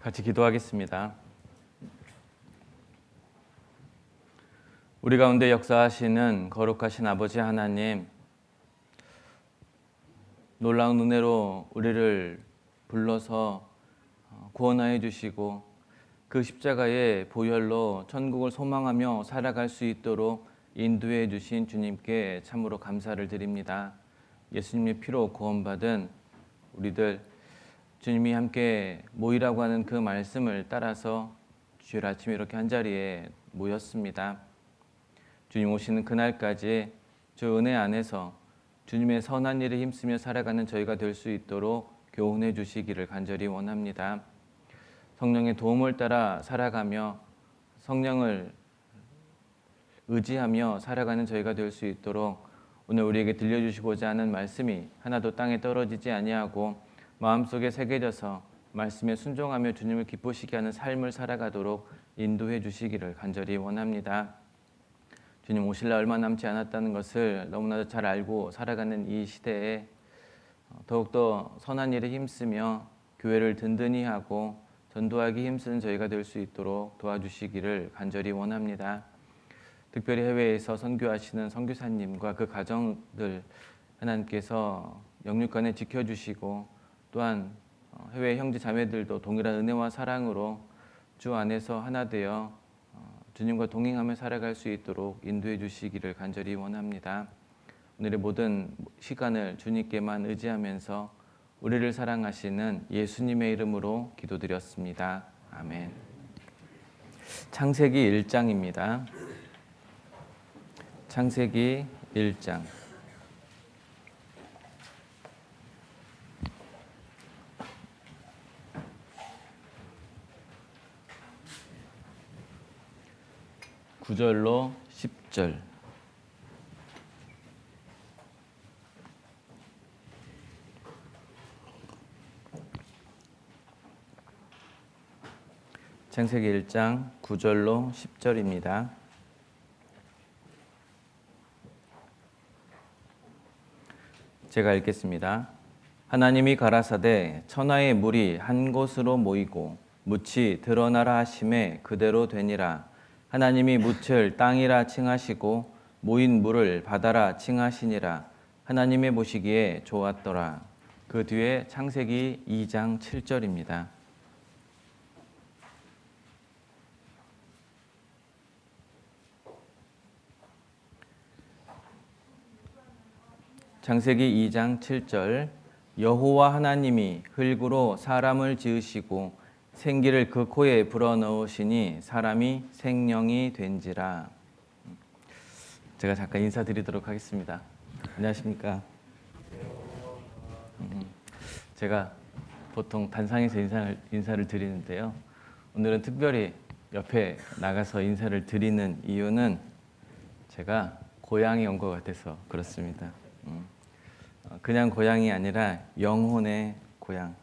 같이 기도하겠습니다. 우리 가운데 역사하시는 거룩하신 아버지 하나님, 놀라운 은혜로 우리를 불러서 구원하여 주시고 그 십자가의 보혈로 천국을 소망하며 살아갈 수 있도록 인도해 주신 주님께 참으로 감사를 드립니다. 예수님의 피로 구원받은 우리들, 주님이 함께 모이라고 하는 그 말씀을 따라서 주일 아침에 이렇게 한자리에 모였습니다. 주님 오시는 그날까지 주 은혜 안에서 주님의 선한 일에 힘쓰며 살아가는 저희가 될 수 있도록 교훈해 주시기를 간절히 원합니다. 성령의 도움을 따라 살아가며 성령을 의지하며 살아가는 저희가 될 수 있도록 오늘 우리에게 들려주시고자 하는 말씀이 하나도 땅에 떨어지지 아니하고 마음속에 새겨져서 말씀에 순종하며 주님을 기쁘시게 하는 삶을 살아가도록 인도해 주시기를 간절히 원합니다. 주님 오실 날 얼마 남지 않았다는 것을 너무나도 잘 알고 살아가는 이 시대에 더욱더 선한 일에 힘쓰며 교회를 든든히 하고 전도하기 힘쓰는 저희가 될 수 있도록 도와주시기를 간절히 원합니다. 특별히 해외에서 선교하시는 선교사님과 그 가정들 하나님께서 영육간에 지켜주시고 또한 해외 형제 자매들도 동일한 은혜와 사랑으로 주 안에서 하나 되어 주님과 동행하며 살아갈 수 있도록 인도해 주시기를 간절히 원합니다. 오늘의 모든 시간을 주님께만 의지하면서 우리를 사랑하시는 예수님의 이름으로 기도드렸습니다. 아멘. 창세기 1장입니다. 창세기 1장. (9절로) (10절) 창세기 1장 9절로 10절입니다. 제가 읽겠습니다. 하나님이 가라사대 천하의 물이 한 곳으로 모이고 묻이 드러나라 하심에 그대로 되니라. 하나님이 묻을 땅이라 칭하시고 모인 물을 바다라 칭하시니라. 하나님의 보시기에 좋았더라. 그 뒤에 창세기 2장 7절입니다. 창세기 2장 7절. 여호와 하나님이 흙으로 사람을 지으시고 생기를 그 코에 불어넣으시니 사람이 생명이 된지라. 제가 잠깐 인사드리도록 하겠습니다. 안녕하십니까. 제가 보통 단상에서 인사를 드리는데요. 오늘은 특별히 옆에 나가서 인사를 드리는 이유는 제가 고향에 온 것 같아서 그렇습니다. 그냥 고향이 아니라 영혼의 고향.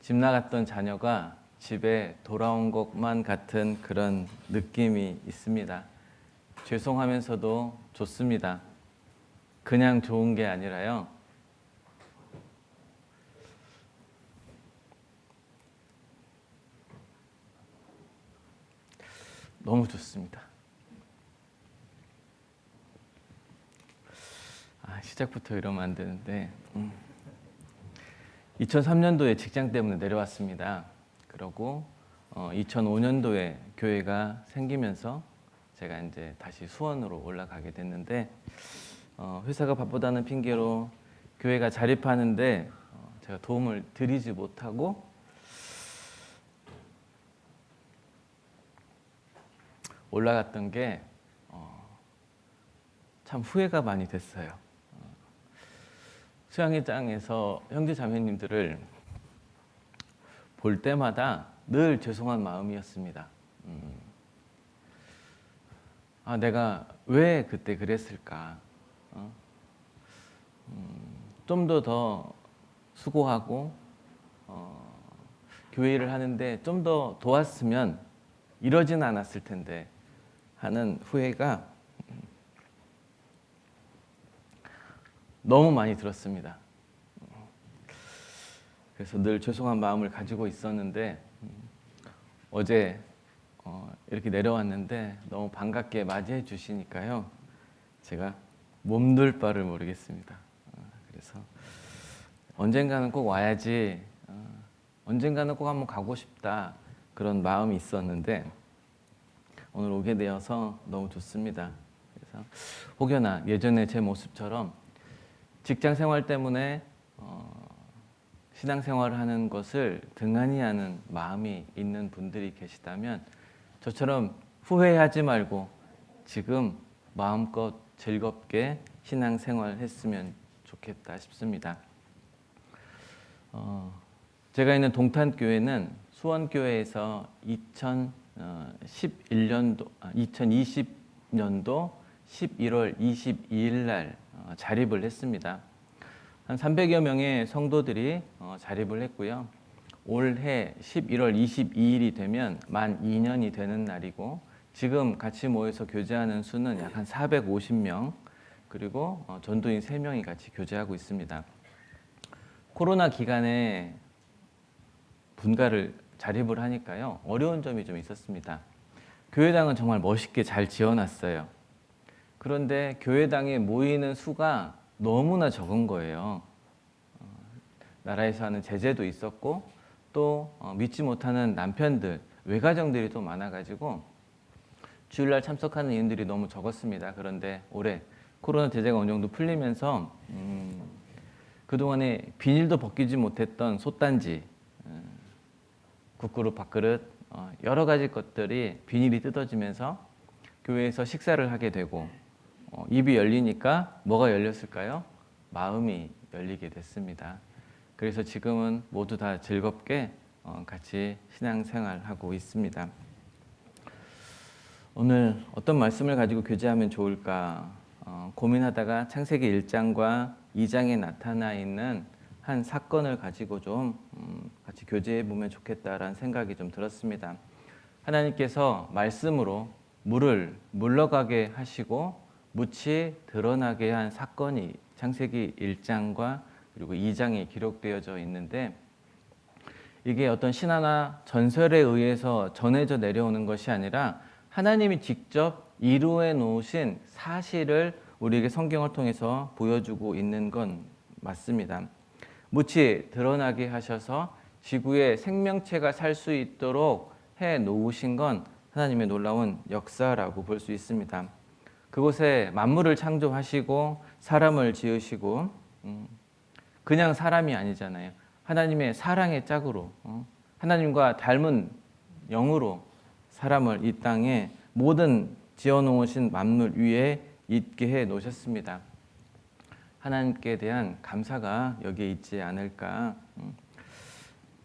집 나갔던 자녀가 집에 돌아온 것만 같은 그런 느낌이 있습니다. 죄송하면서도 좋습니다. 그냥 좋은 게 아니라요. 너무 좋습니다. 시작부터 이러면 안 되는데 2003년도에 직장 때문에 내려왔습니다. 그러고 2005년도에 교회가 생기면서 제가 이제 다시 수원으로 올라가게 됐는데 회사가 바쁘다는 핑계로 교회가 자립하는데 제가 도움을 드리지 못하고 올라갔던 게 참 후회가 많이 됐어요. 수양회장에서 형제 자매님들을 볼 때마다 늘 죄송한 마음이었습니다. 내가 왜 그때 그랬을까? 좀 더 수고하고 교회 일을 하는데 좀 더 도왔으면 이러지는 않았을 텐데 하는 후회가 너무 많이 들었습니다. 그래서 늘 죄송한 마음을 가지고 있었는데 어제 이렇게 내려왔는데 너무 반갑게 맞이해 주시니까요. 제가 몸둘 바를 모르겠습니다. 그래서 언젠가는 꼭 와야지, 언젠가는 꼭 한번 가고 싶다 그런 마음이 있었는데 오늘 오게 되어서 너무 좋습니다. 그래서 혹여나 예전에 제 모습처럼 직장 생활 때문에 신앙생활을 하는 것을 등한히 하는 마음이 있는 분들이 계시다면 저처럼 후회하지 말고 지금 마음껏 즐겁게 신앙생활 했으면 좋겠다 싶습니다. 제가 있는 동탄교회는 수원교회에서 2020년도 11월 22일 날 자립을 했습니다. 한 300여 명의 성도들이 자립을 했고요. 올해 11월 22일이 되면 만 2년이 되는 날이고 지금 같이 모여서 교제하는 수는 약 한 450명 그리고 전도인 3명이 같이 교제하고 있습니다. 코로나 기간에 분가를 자립을 하니까요. 어려운 점이 좀 있었습니다. 교회당은 정말 멋있게 잘 지어놨어요. 그런데 교회당에 모이는 수가 너무나 적은 거예요. 나라에서 하는 제재도 있었고 또 믿지 못하는 남편들, 외가정들이 또 많아가지고 주일날 참석하는 인들이 너무 적었습니다. 그런데 올해 코로나 제재가 어느 정도 풀리면서 그동안에 비닐도 벗기지 못했던 솥단지, 국그릇, 밥그릇 여러 가지 것들이 비닐이 뜯어지면서 교회에서 식사를 하게 되고 입이 열리니까 뭐가 열렸을까요? 마음이 열리게 됐습니다. 그래서 지금은 모두 다 즐겁게 같이 신앙생활하고 있습니다. 오늘 어떤 말씀을 가지고 교제하면 좋을까 고민하다가 창세기 1장과 2장에 나타나 있는 한 사건을 가지고 좀 같이 교제해 보면 좋겠다라는 생각이 좀 들었습니다. 하나님께서 말씀으로 물을 물러가게 하시고 묻이 드러나게 한 사건이 창세기 1장과 그리고 2장에 기록되어져 있는데 이게 어떤 신화나 전설에 의해서 전해져 내려오는 것이 아니라 하나님이 직접 이루어 놓으신 사실을 우리에게 성경을 통해서 보여주고 있는 건 맞습니다. 묻이 드러나게 하셔서 지구에 생명체가 살 수 있도록 해 놓으신 건 하나님의 놀라운 역사라고 볼 수 있습니다. 그곳에 만물을 창조하시고 사람을 지으시고 그냥 사람이 아니잖아요. 하나님의 사랑의 짝으로 하나님과 닮은 영으로 사람을 이 땅에 모든 지어놓으신 만물 위에 있게 해 놓으셨습니다. 하나님께 대한 감사가 여기에 있지 않을까.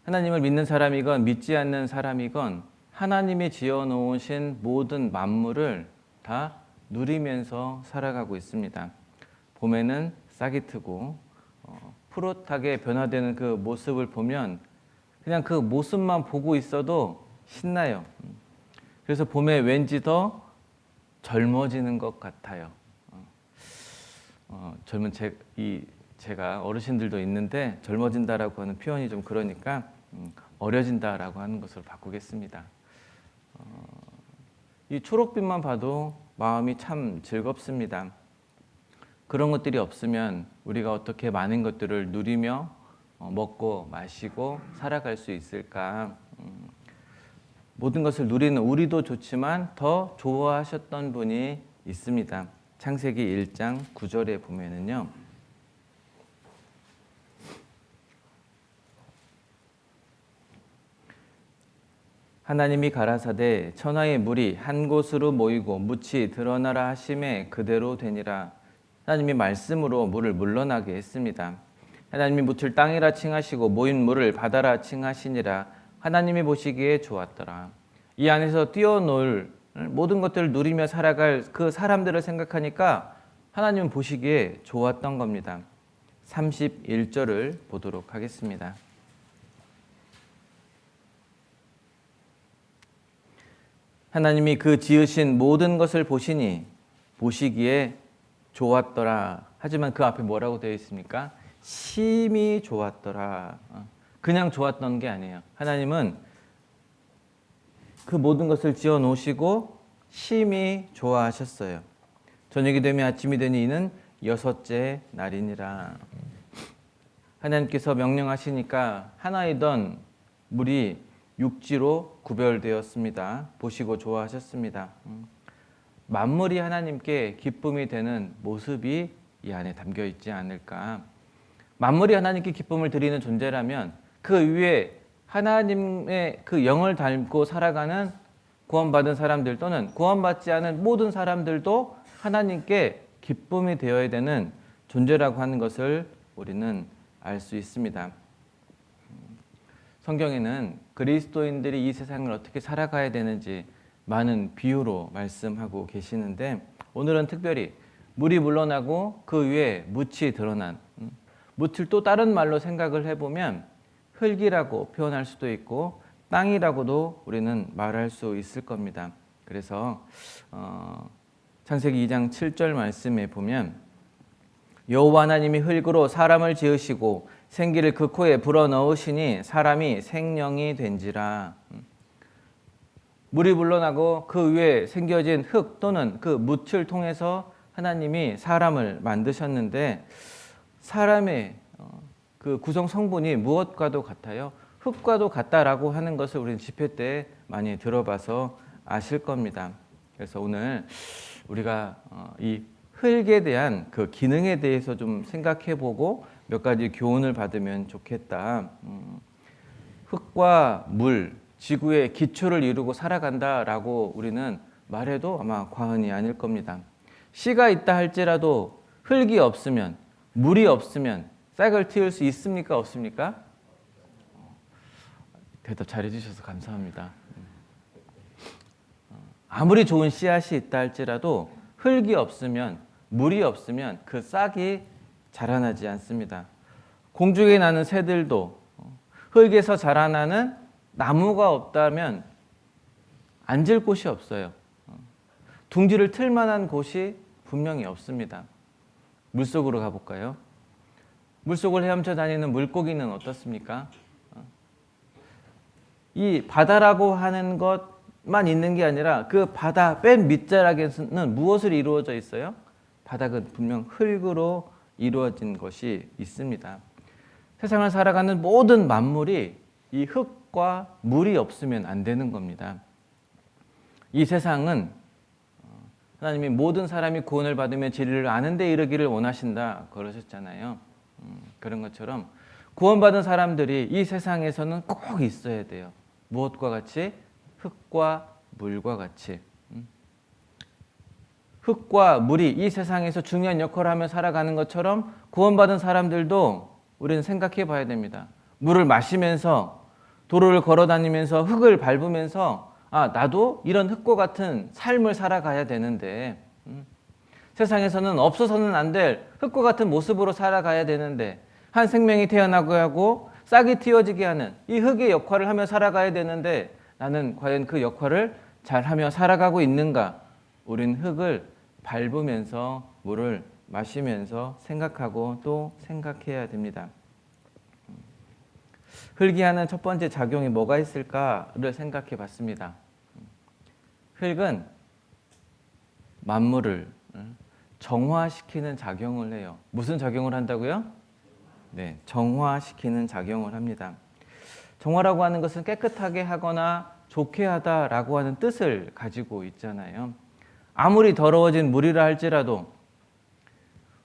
하나님을 믿는 사람이건 믿지 않는 사람이건 하나님이 지어놓으신 모든 만물을 다 누리면서 살아가고 있습니다. 봄에는 싹이 트고 푸릇하게 변화되는 그 모습을 보면 그냥 그 모습만 보고 있어도 신나요. 그래서 봄에 왠지 더 젊어지는 것 같아요. 젊은 제가 어르신들도 있는데 젊어진다라고 하는 표현이 좀 그러니까 어려진다라고 하는 것으로 바꾸겠습니다. 이 초록빛만 봐도 마음이 참 즐겁습니다. 그런 것들이 없으면 우리가 어떻게 많은 것들을 누리며 먹고 마시고 살아갈 수 있을까? 모든 것을 누리는 우리도 좋지만 더 좋아하셨던 분이 있습니다. 창세기 1장 9절에 보면은요. 하나님이 가라사대 천하의 물이 한 곳으로 모이고 묻이 드러나라 하심에 그대로 되니라. 하나님이 말씀으로 물을 물러나게 했습니다. 하나님이 묻을 땅이라 칭하시고 모인 물을 바다라 칭하시니라. 하나님이 보시기에 좋았더라. 이 안에서 뛰어놀 모든 것들을 누리며 살아갈 그 사람들을 생각하니까 하나님은 보시기에 좋았던 겁니다. 31절을 보도록 하겠습니다. 하나님이 그 지으신 모든 것을 보시니 보시기에 좋았더라. 하지만 그 앞에 뭐라고 되어 있습니까? 심히 좋았더라. 그냥 좋았던 게 아니에요. 하나님은 그 모든 것을 지어 놓으시고 심히 좋아하셨어요. 저녁이 되면 아침이 되니 이는 여섯째 날이니라. 하나님께서 명령하시니까 하나이던 물이 육지로 구별되었습니다. 보시고 좋아하셨습니다. 만물이 하나님께 기쁨이 되는 모습이 이 안에 담겨 있지 않을까. 만물이 하나님께 기쁨을 드리는 존재라면 그 위에 하나님의 그 영을 닮고 살아가는 구원받은 사람들 또는 구원받지 않은 모든 사람들도 하나님께 기쁨이 되어야 되는 존재라고 하는 것을 우리는 알 수 있습니다. 성경에는 그리스도인들이 이 세상을 어떻게 살아가야 되는지 많은 비유로 말씀하고 계시는데 오늘은 특별히 물이 물러나고 그 위에 묻이 드러난, 묻을 또 다른 말로 생각을 해보면 흙이라고 표현할 수도 있고 땅이라고도 우리는 말할 수 있을 겁니다. 그래서 창세기 2장 7절 말씀에 보면 여호와 하나님이 흙으로 사람을 지으시고 생기를 그 코에 불어넣으시니 사람이 생령이 된지라. 물이 물러나고 그 위에 생겨진 흙 또는 그 묻을 통해서 하나님이 사람을 만드셨는데 사람의 그 구성 성분이 무엇과도 같아요? 흙과도 같다라고 하는 것을 우리는 집회 때 많이 들어봐서 아실 겁니다. 그래서 오늘 우리가 이 흙에 대한 그 기능에 대해서 좀 생각해보고 몇 가지 교훈을 받으면 좋겠다. 흙과 물, 지구의 기초를 이루고 살아간다라고 우리는 말해도 아마 과언이 아닐 겁니다. 씨가 있다 할지라도 흙이 없으면, 물이 없으면 싹을 틔울 수 있습니까? 없습니까? 대답 잘해 주셔서 감사합니다. 아무리 좋은 씨앗이 있다 할지라도 흙이 없으면, 물이 없으면 그 싹이 자라나지 않습니다. 공중에 나는 새들도 흙에서 자라나는 나무가 없다면 앉을 곳이 없어요. 둥지를 틀 만한 곳이 분명히 없습니다. 물속으로 가볼까요? 물속을 헤엄쳐 다니는 물고기는 어떻습니까? 이 바다라고 하는 것만 있는 게 아니라 그 바다 맨 밑자락에는 무엇을 이루어져 있어요? 바닥은 분명 흙으로 이루어진 것이 있습니다. 세상을 살아가는 모든 만물이 이 흙과 물이 없으면 안 되는 겁니다. 이 세상은 하나님이 모든 사람이 구원을 받으며 진리를 아는 데 이르기를 원하신다 그러셨잖아요. 그런 것처럼 구원받은 사람들이 이 세상에서는 꼭 있어야 돼요. 무엇과 같이? 흙과 물과 같이. 흙과 물이 이 세상에서 중요한 역할을 하며 살아가는 것처럼 구원받은 사람들도 우리는 생각해 봐야 됩니다. 물을 마시면서 도로를 걸어 다니면서 흙을 밟으면서 나도 이런 흙과 같은 삶을 살아가야 되는데 세상에서는 없어서는 안 될 흙과 같은 모습으로 살아가야 되는데 한 생명이 태어나고 하고 싹이 틔워지게 하는 이 흙의 역할을 하며 살아가야 되는데 나는 과연 그 역할을 잘하며 살아가고 있는가? 우린 흙을 밟으면서 물을 마시면서 생각하고 또 생각해야 됩니다. 흙이 하는 첫 번째 작용이 뭐가 있을까를 생각해 봤습니다. 흙은 만물을 정화시키는 작용을 해요. 무슨 작용을 한다고요? 네, 정화시키는 작용을 합니다. 정화라고 하는 것은 깨끗하게 하거나 좋게 하다라고 하는 뜻을 가지고 있잖아요. 아무리 더러워진 물이라 할지라도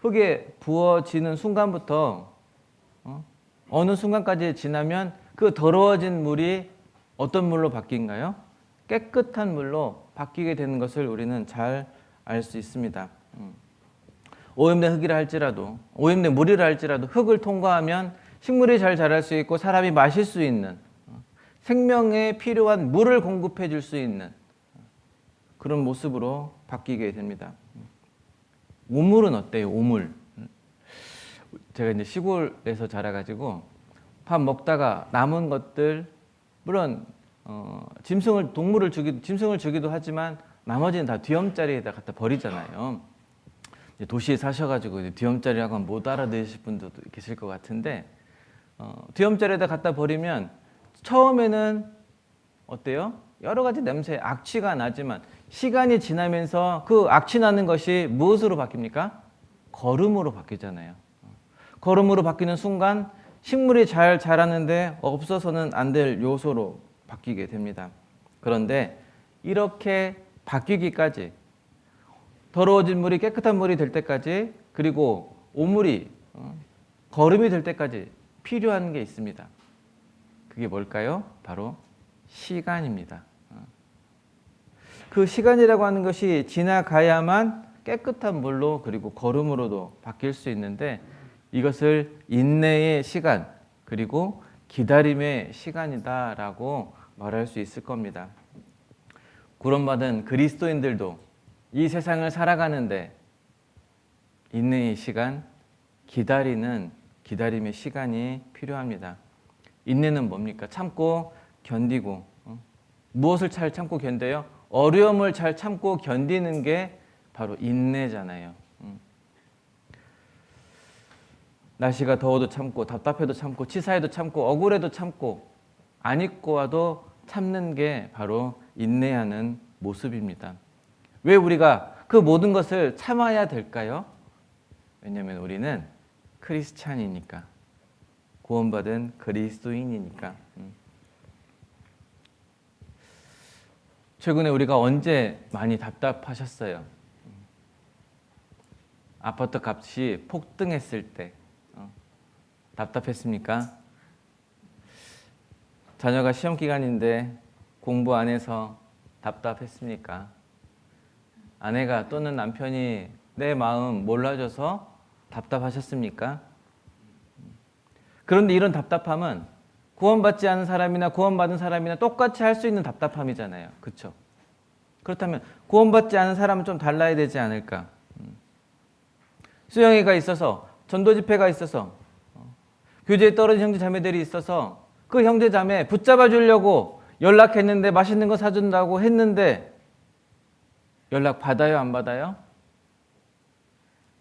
흙에 부어지는 순간부터 어느 순간까지 지나면 그 더러워진 물이 어떤 물로 바뀐가요? 깨끗한 물로 바뀌게 되는 것을 우리는 잘 알 수 있습니다. 오염된 흙이라 할지라도 오염된 물이라 할지라도 흙을 통과하면 식물이 잘 자랄 수 있고 사람이 마실 수 있는 생명에 필요한 물을 공급해 줄 수 있는 그런 모습으로 바뀌게 됩니다. 오물은 어때요? 오물. 제가 이제 시골에서 자라가지고 밥 먹다가 남은 것들 물론 짐승을 주기도 하지만 나머지는 다 뒤엄자리에다 갖다 버리잖아요. 도시에 사셔가지고 뒤엄자리라고 하면 못 알아들으실 분들도 계실 것 같은데 뒤엄자리에다 갖다 버리면 처음에는 어때요? 여러 가지 냄새, 악취가 나지만 시간이 지나면서 그 악취 나는 것이 무엇으로 바뀝니까? 거름으로 바뀌잖아요. 거름으로 바뀌는 순간 식물이 잘 자라는데 없어서는 안 될 요소로 바뀌게 됩니다. 그런데 이렇게 바뀌기까지 더러워진 물이 깨끗한 물이 될 때까지 그리고 오물이 거름이 될 때까지 필요한 게 있습니다. 그게 뭘까요? 바로 시간입니다. 그 시간이라고 하는 것이 지나가야만 깨끗한 물로 그리고 거름으로도 바뀔 수 있는데 이것을 인내의 시간 그리고 기다림의 시간이다라고 말할 수 있을 겁니다. 구원받은 그리스도인들도 이 세상을 살아가는데 인내의 시간, 기다림의 시간이 필요합니다. 인내는 뭡니까? 참고 견디고 무엇을 잘 참고 견뎌요? 어려움을 잘 참고 견디는 게 바로 인내잖아요. 날씨가 더워도 참고 답답해도 참고 치사해도 참고 억울해도 참고 안 입고 와도 참는 게 바로 인내하는 모습입니다. 왜 우리가 그 모든 것을 참아야 될까요? 왜냐하면 우리는 크리스찬이니까, 구원받은 그리스도인이니까. 최근에 우리가 언제 많이 답답하셨어요? 아파트 값이 폭등했을 때 답답했습니까? 자녀가 시험 기간인데 공부 안 해서 답답했습니까? 아내가 또는 남편이 내 마음 몰라줘서 답답하셨습니까? 그런데 이런 답답함은 구원받지 않은 사람이나 구원받은 사람이나 똑같이 할 수 있는 답답함이잖아요. 그렇죠? 그렇다면 구원받지 않은 사람은 좀 달라야 되지 않을까? 수영회가 있어서 전도 집회가 있어서 교제에 떨어진 형제 자매들이 있어서 그 형제 자매 붙잡아 주려고 연락했는데 맛있는 거 사준다고 했는데 연락 받아요? 안 받아요?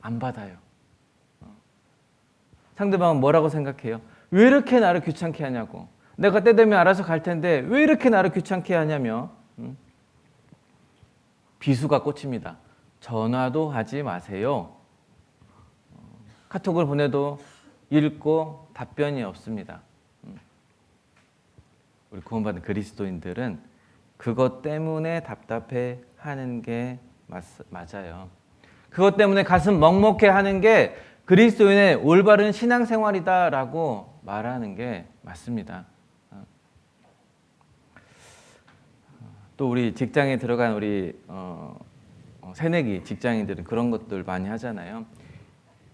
안 받아요. 상대방은 뭐라고 생각해요? 왜 이렇게 나를 귀찮게 하냐고. 내가 때 되면 알아서 갈 텐데 왜 이렇게 나를 귀찮게 하냐며. 비수가 꽂힙니다. 전화도 하지 마세요. 카톡을 보내도 읽고 답변이 없습니다. 우리 구원받은 그리스도인들은 그것 때문에 답답해 하는 게 맞아요. 그것 때문에 가슴 먹먹해 하는 게 그리스도인의 올바른 신앙생활이다라고 말하는 게 맞습니다. 또 우리 직장에 들어간 우리 새내기 직장인들은 그런 것들 많이 하잖아요.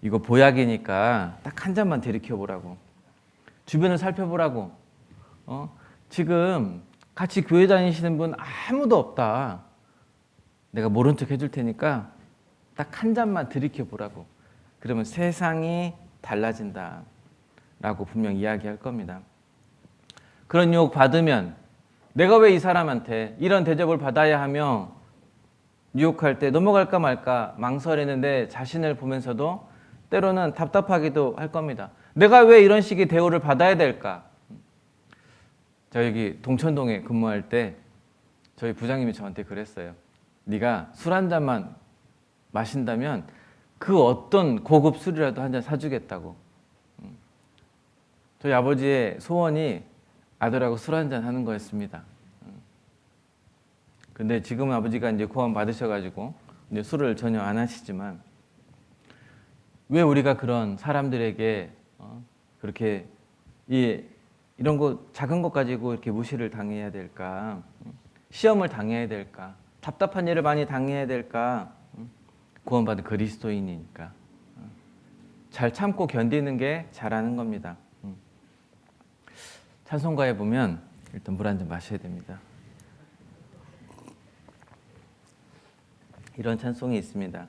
이거 보약이니까 딱 한 잔만 들이켜보라고. 주변을 살펴보라고. 지금 같이 교회 다니시는 분 아무도 없다. 내가 모른 척 해줄 테니까 딱 한 잔만 들이켜보라고. 그러면 세상이 달라진다 라고 분명 이야기할 겁니다. 그런 유혹 받으면 내가 왜 이 사람한테 이런 대접을 받아야 하며 유혹할 때 넘어갈까 말까 망설이는데 자신을 보면서도 때로는 답답하기도 할 겁니다. 내가 왜 이런 식의 대우를 받아야 될까? 저 여기 동천동에 근무할 때 저희 부장님이 저한테 그랬어요. 네가 술 한 잔만 마신다면 그 어떤 고급 술이라도 한 잔 사주겠다고. 저희 아버지의 소원이 아들하고 술 한 잔 하는 거였습니다. 근데 지금 아버지가 이제 구원 받으셔가지고 이제 술을 전혀 안 하시지만 왜 우리가 그런 사람들에게 그렇게 이런 거 작은 것 가지고 이렇게 무시를 당해야 될까? 시험을 당해야 될까? 답답한 일을 많이 당해야 될까? 구원받은 그리스도인이니까 잘 참고 견디는 게 잘하는 겁니다. 찬송가에 보면 일단 물 한 잔 마셔야 됩니다. 이런 찬송이 있습니다.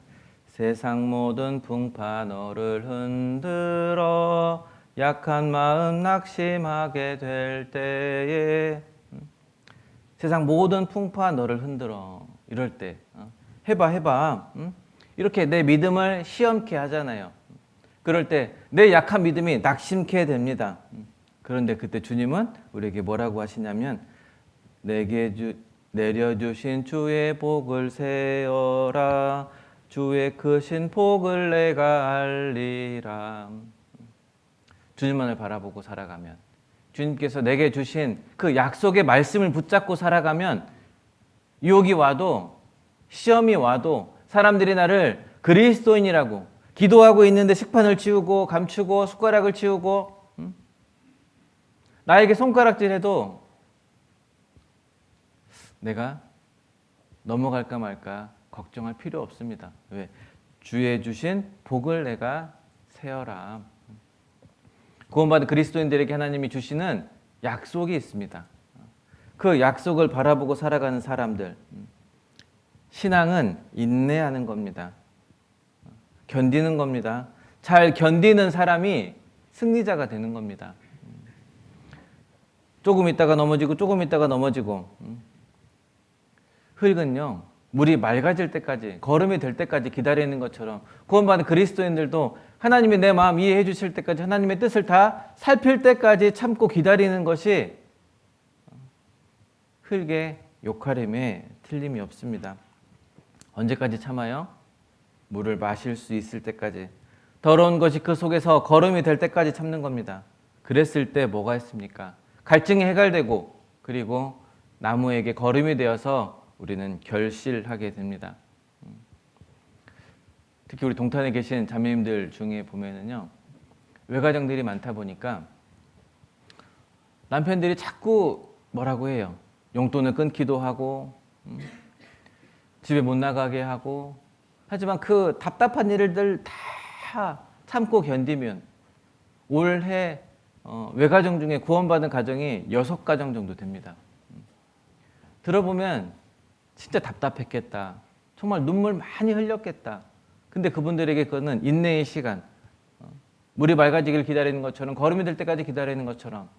세상 모든 풍파 너를 흔들어 약한 마음 낙심하게 될 때에 세상 모든 풍파 너를 흔들어 이럴 때 해봐 이렇게 내 믿음을 시험케 하잖아요. 그럴 때 내 약한 믿음이 낙심케 됩니다. 그런데 그때 주님은 우리에게 뭐라고 하시냐면 내게 내려주신 주의 복을 세어라. 주의 크신 복을 내가 알리라. 주님만을 바라보고 살아가면, 주님께서 내게 주신 그 약속의 말씀을 붙잡고 살아가면 유혹이 와도 시험이 와도 사람들이 나를 그리스도인이라고, 기도하고 있는데 식판을 치우고 감추고 숟가락을 치우고 나에게 손가락질해도 내가 넘어갈까 말까 걱정할 필요 없습니다. 왜? 주의 주신 복을 내가 세어라. 구원받은 그리스도인들에게 하나님이 주시는 약속이 있습니다. 그 약속을 바라보고 살아가는 사람들, 신앙은 인내하는 겁니다. 견디는 겁니다. 잘 견디는 사람이 승리자가 되는 겁니다. 조금 있다가 넘어지고 조금 있다가 넘어지고, 흙은요 물이 맑아질 때까지, 거름이 될 때까지 기다리는 것처럼 구원받은 그리스도인들도 하나님이 내 마음 이해해 주실 때까지, 하나님의 뜻을 다 살필 때까지 참고 기다리는 것이 흙의 역할임에 틀림이 없습니다. 언제까지 참아요? 물을 마실 수 있을 때까지, 더러운 것이 그 속에서 거름이 될 때까지 참는 겁니다. 그랬을 때 뭐가 있습니까? 갈증이 해결되고, 그리고 나무에게 거름이 되어서 우리는 결실하게 됩니다. 특히 우리 동탄에 계신 자매님들 중에 보면은요, 외가정들이 많다 보니까 남편들이 자꾸 뭐라고 해요. 용돈을 끊기도 하고, 집에 못 나가게 하고, 하지만 그 답답한 일들 다 참고 견디면 올해 외가정 중에 구원받은 가정이 6가정 정도 됩니다. 들어보면 진짜 답답했겠다. 정말 눈물 많이 흘렸겠다. 근데 그분들에게 그거는 인내의 시간, 물이 맑아지길 기다리는 것처럼, 거름이 될 때까지 기다리는 것처럼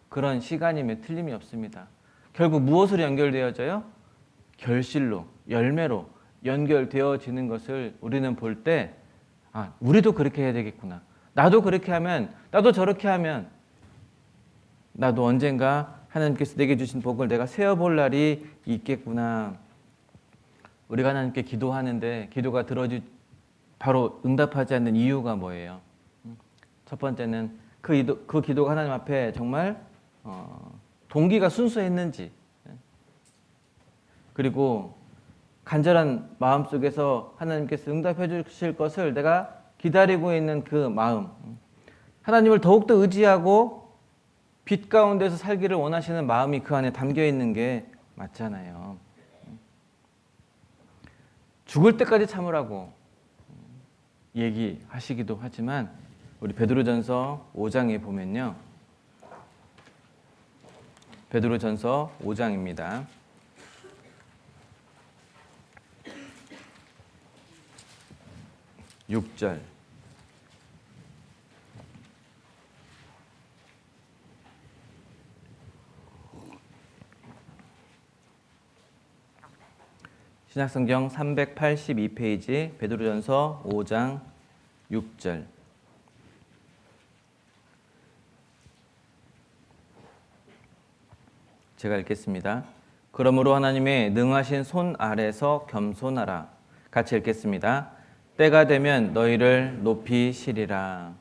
그런 시간임에 틀림이 없습니다. 결국 무엇으로 연결되어져요? 결실로, 열매로 연결되어지는 것을 우리는 볼 때, 아, 우리도 그렇게 해야 되겠구나. 나도 그렇게 하면, 나도 저렇게 하면 나도 언젠가 하나님께서 내게 주신 복을 내가 세어볼 날이 있겠구나. 우리가 하나님께 기도하는데 기도가 바로 응답하지 않는 이유가 뭐예요? 첫 번째는 그 기도가 하나님 앞에 정말 동기가 순수했는지, 그리고 간절한 마음 속에서 하나님께서 응답해 주실 것을 내가 기다리고 있는 그 마음, 하나님을 더욱더 의지하고 빛 가운데서 살기를 원하시는 마음이 그 안에 담겨 있는 게 맞잖아요. 죽을 때까지 참으라고 얘기하시기도 하지만 우리 베드로전서 5장에 보면요, 베드로전서 5장입니다. 6절. 신약성경 382페이지 베드로전서 5장 6절. 제가 읽겠습니다. 그러므로 하나님의 능하신 손 아래서 겸손하라. 같이 읽겠습니다. 때가 되면 너희를 높이시리라.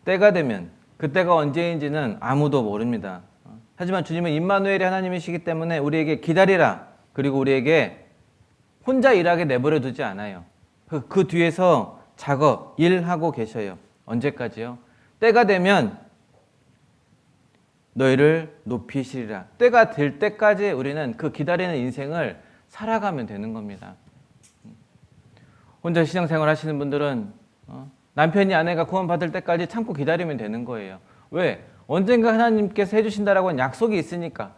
때가 되면, 그때가 언제인지는 아무도 모릅니다. 하지만 주님은 임마누엘이 하나님이시기 때문에 우리에게 기다리라, 그리고 우리에게 혼자 일하게 내버려 두지 않아요. 그 뒤에서 작업, 일하고 계셔요. 언제까지요? 때가 되면 너희를 높이시리라. 때가 될 때까지 우리는 그 기다리는 인생을 살아가면 되는 겁니다. 혼자 신앙생활 하시는 분들은 남편이 아내가 구원받을 때까지 참고 기다리면 되는 거예요. 왜? 언젠가 하나님께서 해주신다라고 하는 약속이 있으니까.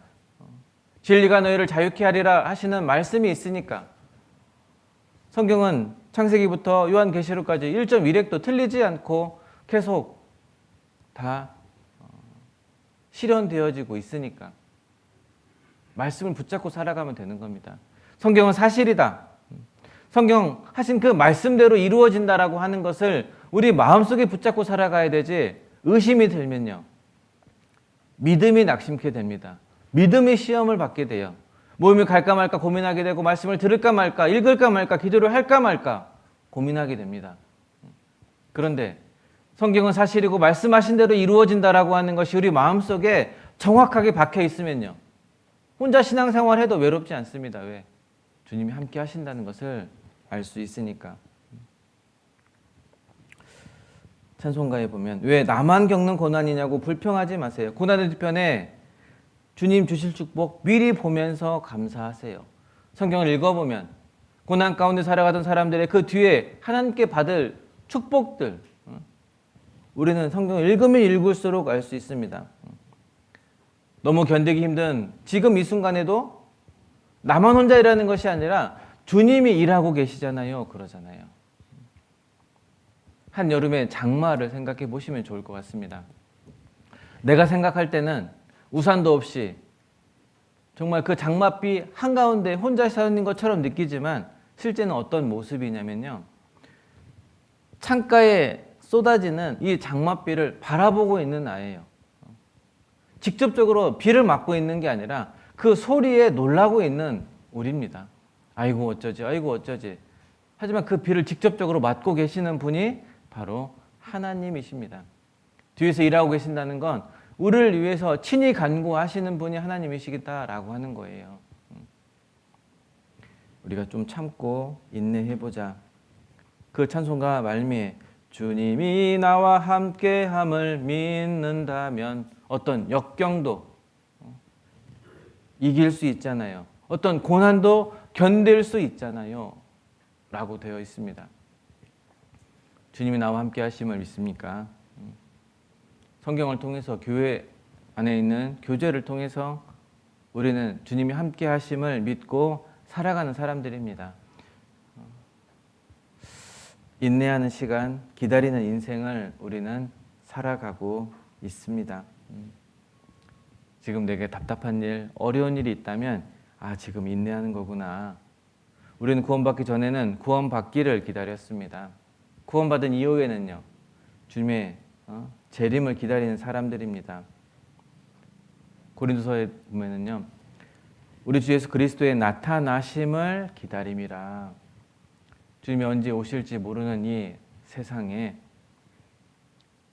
진리가 너희를 자유케 하리라 하시는 말씀이 있으니까. 성경은 창세기부터 요한계시록까지 1.1획도 틀리지 않고 계속 다 실현되어지고 있으니까 말씀을 붙잡고 살아가면 되는 겁니다. 성경은 사실이다. 성경 하신 그 말씀대로 이루어진다라고 하는 것을 우리 마음속에 붙잡고 살아가야 되지, 의심이 들면요, 믿음이 낙심케 됩니다. 믿음의 시험을 받게 돼요. 모임을 갈까 말까 고민하게 되고, 말씀을 들을까 말까, 읽을까 말까, 기도를 할까 말까 고민하게 됩니다. 그런데 성경은 사실이고 말씀하신 대로 이루어진다라고 하는 것이 우리 마음속에 정확하게 박혀 있으면요, 혼자 신앙생활 해도 외롭지 않습니다. 왜? 주님이 함께 하신다는 것을 알 수 있으니까. 찬송가에 보면 왜 나만 겪는 고난이냐고 불평하지 마세요. 고난의 뒤편에 주님 주실 축복 미리 보면서 감사하세요. 성경을 읽어보면 고난 가운데 살아가던 사람들의 그 뒤에 하나님께 받을 축복들, 우리는 성경을 읽으면 읽을수록 알 수 있습니다. 너무 견디기 힘든 지금 이 순간에도 나만 혼자 일하는 것이 아니라 주님이 일하고 계시잖아요. 그러잖아요. 한여름의 장마를 생각해 보시면 좋을 것 같습니다. 내가 생각할 때는 우산도 없이 정말 그 장맛비 한가운데 혼자 서 있는 것처럼 느끼지만, 실제는 어떤 모습이냐면요, 창가에 쏟아지는 이 장맛비를 바라보고 있는 아이예요. 직접적으로 비를 맞고 있는 게 아니라 그 소리에 놀라고 있는 우리입니다. 아이고 어쩌지, 아이고 어쩌지. 하지만 그 비를 직접적으로 맞고 계시는 분이 바로 하나님이십니다. 뒤에서 일하고 계신다는 건 우리를 위해서 친히 간구하시는 분이 하나님이시겠다라고 하는 거예요. 우리가 좀 참고 인내해보자. 그 찬송가 말미에 주님이 나와 함께함을 믿는다면 어떤 역경도 이길 수 있잖아요. 어떤 고난도 견딜 수 있잖아요. 라고 되어 있습니다. 주님이 나와 함께 하심을 믿습니까? 성경을 통해서, 교회 안에 있는 교제를 통해서 우리는 주님이 함께 하심을 믿고 살아가는 사람들입니다. 인내하는 시간, 기다리는 인생을 우리는 살아가고 있습니다. 지금 내게 답답한 일, 어려운 일이 있다면 지금 인내하는 거구나. 우리는 구원받기 전에는 구원받기를 기다렸습니다. 구원받은 이후에는요, 주님의 재림을 기다리는 사람들입니다. 고린도서에 보면은요, 우리 주 예수 그리스도의 나타나심을 기다림이라. 주님이 언제 오실지 모르는 이 세상에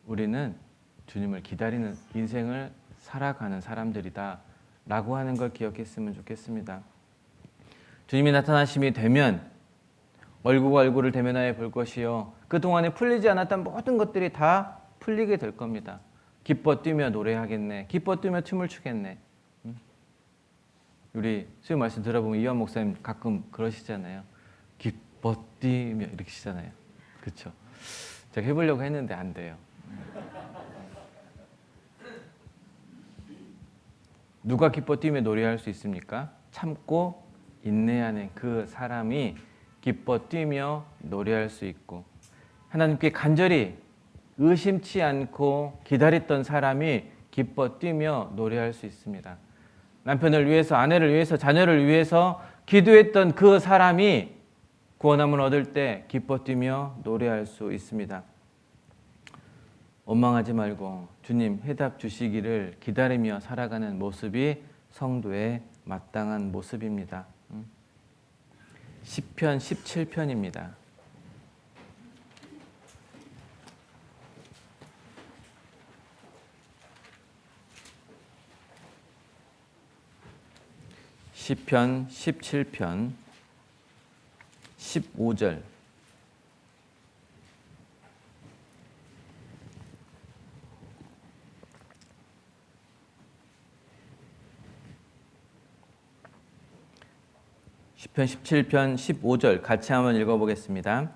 우리는 주님을 기다리는 인생을 살아가는 사람들이다 라고 하는 걸 기억했으면 좋겠습니다. 주님이 나타나심이 되면 얼굴과 얼굴을 대면하여 볼 것이요, 그동안에 풀리지 않았던 모든 것들이 다 풀리게 될 겁니다. 기뻐 뛰며 노래하겠네, 기뻐 뛰며 춤을 추겠네. 우리 수요 말씀 들어보면 이완 목사님 가끔 그러시잖아요. 기뻐 뛰며 이렇게 시잖아요. 그렇죠? 제가 해보려고 했는데 안 돼요. 누가 기뻐 뛰며 노래할 수 있습니까? 참고 인내하는 그 사람이 기뻐 뛰며 노래할 수 있고, 하나님께 간절히 의심치 않고 기다렸던 사람이 기뻐 뛰며 노래할 수 있습니다. 남편을 위해서, 아내를 위해서, 자녀를 위해서 기도했던 그 사람이 구원함을 얻을 때 기뻐 뛰며 노래할 수 있습니다. 원망하지 말고 주님 해답 주시기를 기다리며 살아가는 모습이 성도의 마땅한 모습입니다. 시편 17편입니다. 시편 17편 15절. 시편 17편 15절 같이 한번 읽어보겠습니다.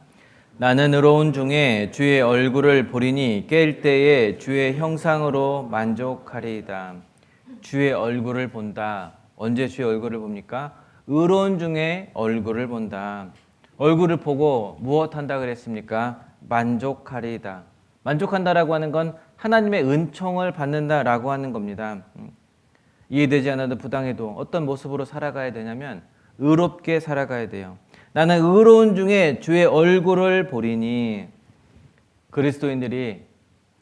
나는 의로운 중에 주의 얼굴을 보리니 깰 때에 주의 형상으로 만족하리이다. 주의 얼굴을 본다. 언제 주의 얼굴을 봅니까? 의로운 중에 얼굴을 본다. 얼굴을 보고 무엇한다 그랬습니까? 만족하리이다. 만족한다라고 하는 건 하나님의 은총을 받는다라고 하는 겁니다. 이해되지 않아도 부당해도 어떤 모습으로 살아가야 되냐면 의롭게 살아가야 돼요. 나는 의로운 중에 주의 얼굴을 보리니. 그리스도인들이,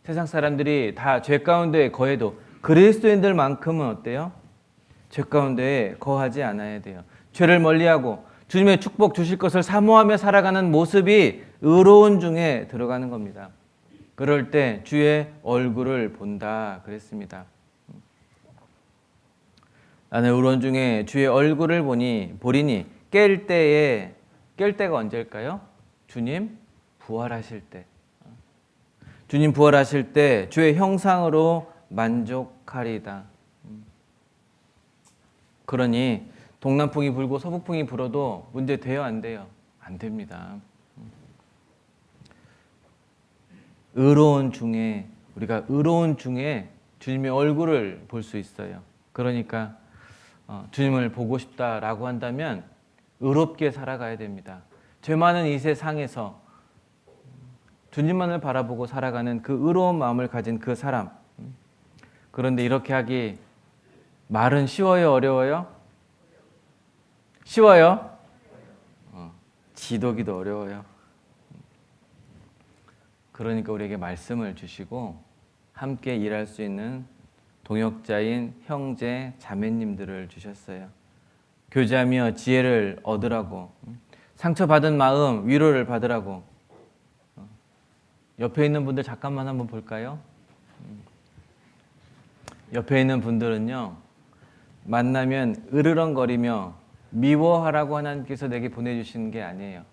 세상 사람들이 다 죄 가운데 거해도 그리스도인들만큼은 어때요? 죄 가운데 거하지 않아야 돼요. 죄를 멀리하고 주님의 축복 주실 것을 사모하며 살아가는 모습이 의로운 중에 들어가는 겁니다. 그럴 때 주의 얼굴을 본다 그랬습니다. 나는 의로운 중에 주의 얼굴을 보리니. 깰 때가 언제일까요? 주님 부활하실 때. 주님 부활하실 때 주의 형상으로 만족하리이다. 그러니 동남풍이 불고 서북풍이 불어도 문제 돼요, 안 돼요? 안 됩니다. 우리가 의로운 중에 주님의 얼굴을 볼 수 있어요. 그러니까 주님을 보고 싶다라고 한다면 의롭게 살아가야 됩니다. 죄 많은 이 세상에서 주님만을 바라보고 살아가는 그 의로운 마음을 가진 그 사람. 그런데 이렇게 하기 말은 쉬워요, 어려워요? 쉬워요? 지도기도 어려워요. 그러니까 우리에게 말씀을 주시고 함께 일할 수 있는 동역자인 형제, 자매님들을 주셨어요. 교제하며 지혜를 얻으라고, 상처받은 마음 위로를 받으라고. 옆에 있는 분들 잠깐만 한번 볼까요? 옆에 있는 분들은요, 만나면 으르렁거리며 미워하라고 하나님께서 내게 보내주시는 게 아니에요.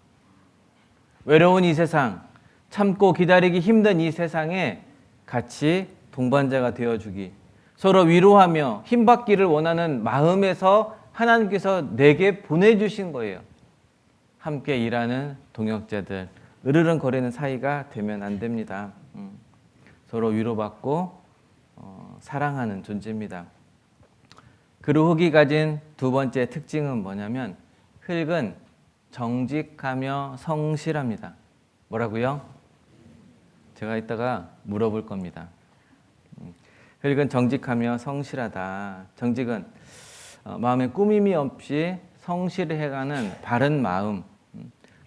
외로운 이 세상, 참고 기다리기 힘든 이 세상에 같이 동반자가 되어주기, 서로 위로하며 힘받기를 원하는 마음에서 하나님께서 내게 보내주신 거예요. 함께 일하는 동역자들, 으르렁거리는 사이가 되면 안 됩니다. 서로 위로받고 사랑하는 존재입니다. 그리고 흙이 가진 두 번째 특징은 뭐냐면 흙은 정직하며 성실합니다. 뭐라고요? 제가 이따가 물어볼 겁니다. 흙은 정직하며 성실하다. 정직은 마음에 꾸밈이 없이 성실해가는 바른 마음,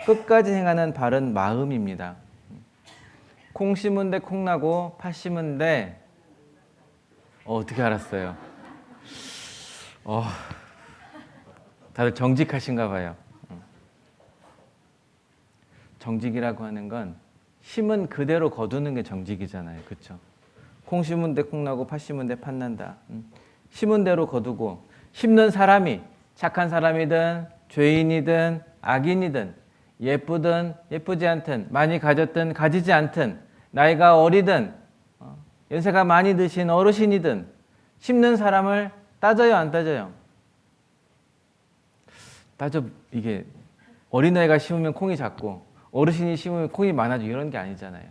끝까지 행하는 바른 마음입니다. 콩 심은 데 콩 나고 팥 심은 데 어떻게 알았어요? 다들 정직하신가 봐요. 정직이라고 하는 건 심은 그대로 거두는 게 정직이잖아요. 그렇죠? 콩 심은 데 콩 나고 팥 심은 데 팥 난다. 심은 대로 거두고 심는 사람이 착한 사람이든 죄인이든 악인이든 예쁘든 예쁘지 않든 많이 가졌든 가지지 않든 나이가 어리든 연세가 많이 드신 어르신이든 심는 사람을 따져요, 안 따져요? 이게 어린아이가 심으면 콩이 작고 어르신이 심으면 콩이 많아지고 이런 게 아니잖아요.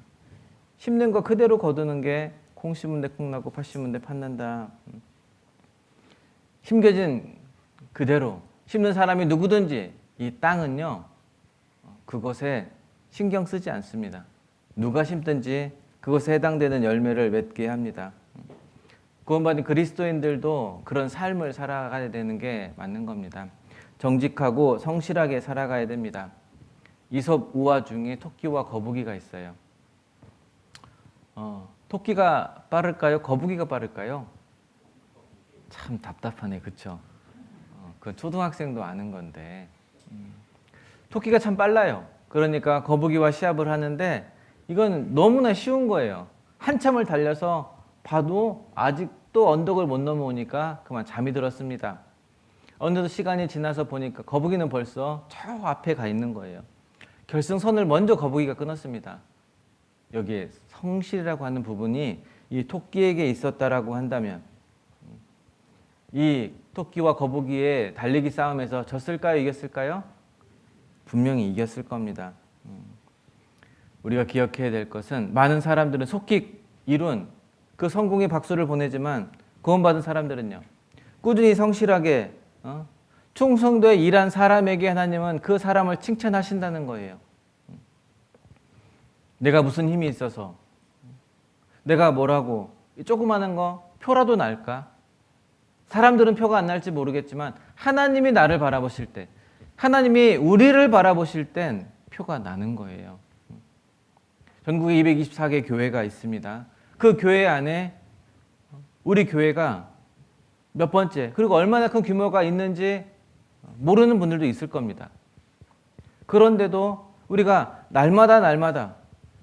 심는 거 그대로 거두는 게 콩 심은 데 콩 나고 팥 심은 데 팥 난다. 심겨진 그대로 심는 사람이 누구든지 이 땅은요, 그것에 신경 쓰지 않습니다. 누가 심든지 그것에 해당되는 열매를 맺게 합니다. 구원받은 그리스도인들도 그런 삶을 살아가야 되는 게 맞는 겁니다. 정직하고 성실하게 살아가야 됩니다. 이솝 우화 중에 토끼와 거북이가 있어요. 토끼가 빠를까요? 거북이가 빠를까요? 참 답답하네, 그렇죠? 그건 초등학생도 아는 건데 토끼가 참 빨라요. 그러니까 거북이와 시합을 하는데 이건 너무나 쉬운 거예요. 한참을 달려서 봐도 아직도 언덕을 못 넘어오니까 그만 잠이 들었습니다. 어느덧 시간이 지나서 보니까 거북이는 벌써 저 앞에 가 있는 거예요. 결승선을 먼저 거북이가 끊었습니다. 여기에 성실이라고 하는 부분이 이 토끼에게 있었다라고 한다면 이 토끼와 거북이의 달리기 싸움에서 졌을까요? 이겼을까요? 분명히 이겼을 겁니다. 우리가 기억해야 될 것은 많은 사람들은 속히 이룬 그 성공의 박수를 보내지만 구원받은 사람들은요, 꾸준히 성실하게 충성도에 일한 사람에게 하나님은 그 사람을 칭찬하신다는 거예요. 내가 무슨 힘이 있어서, 내가 뭐라고, 조그마한 거 표라도 날까? 사람들은 표가 안 날지 모르겠지만 하나님이 나를 바라보실 때 하나님이 우리를 바라보실 땐 표가 나는 거예요. 전국에 224개 교회가 있습니다. 그 교회 안에 우리 교회가 몇 번째, 그리고 얼마나 큰 규모가 있는지 모르는 분들도 있을 겁니다. 그런데도 우리가 날마다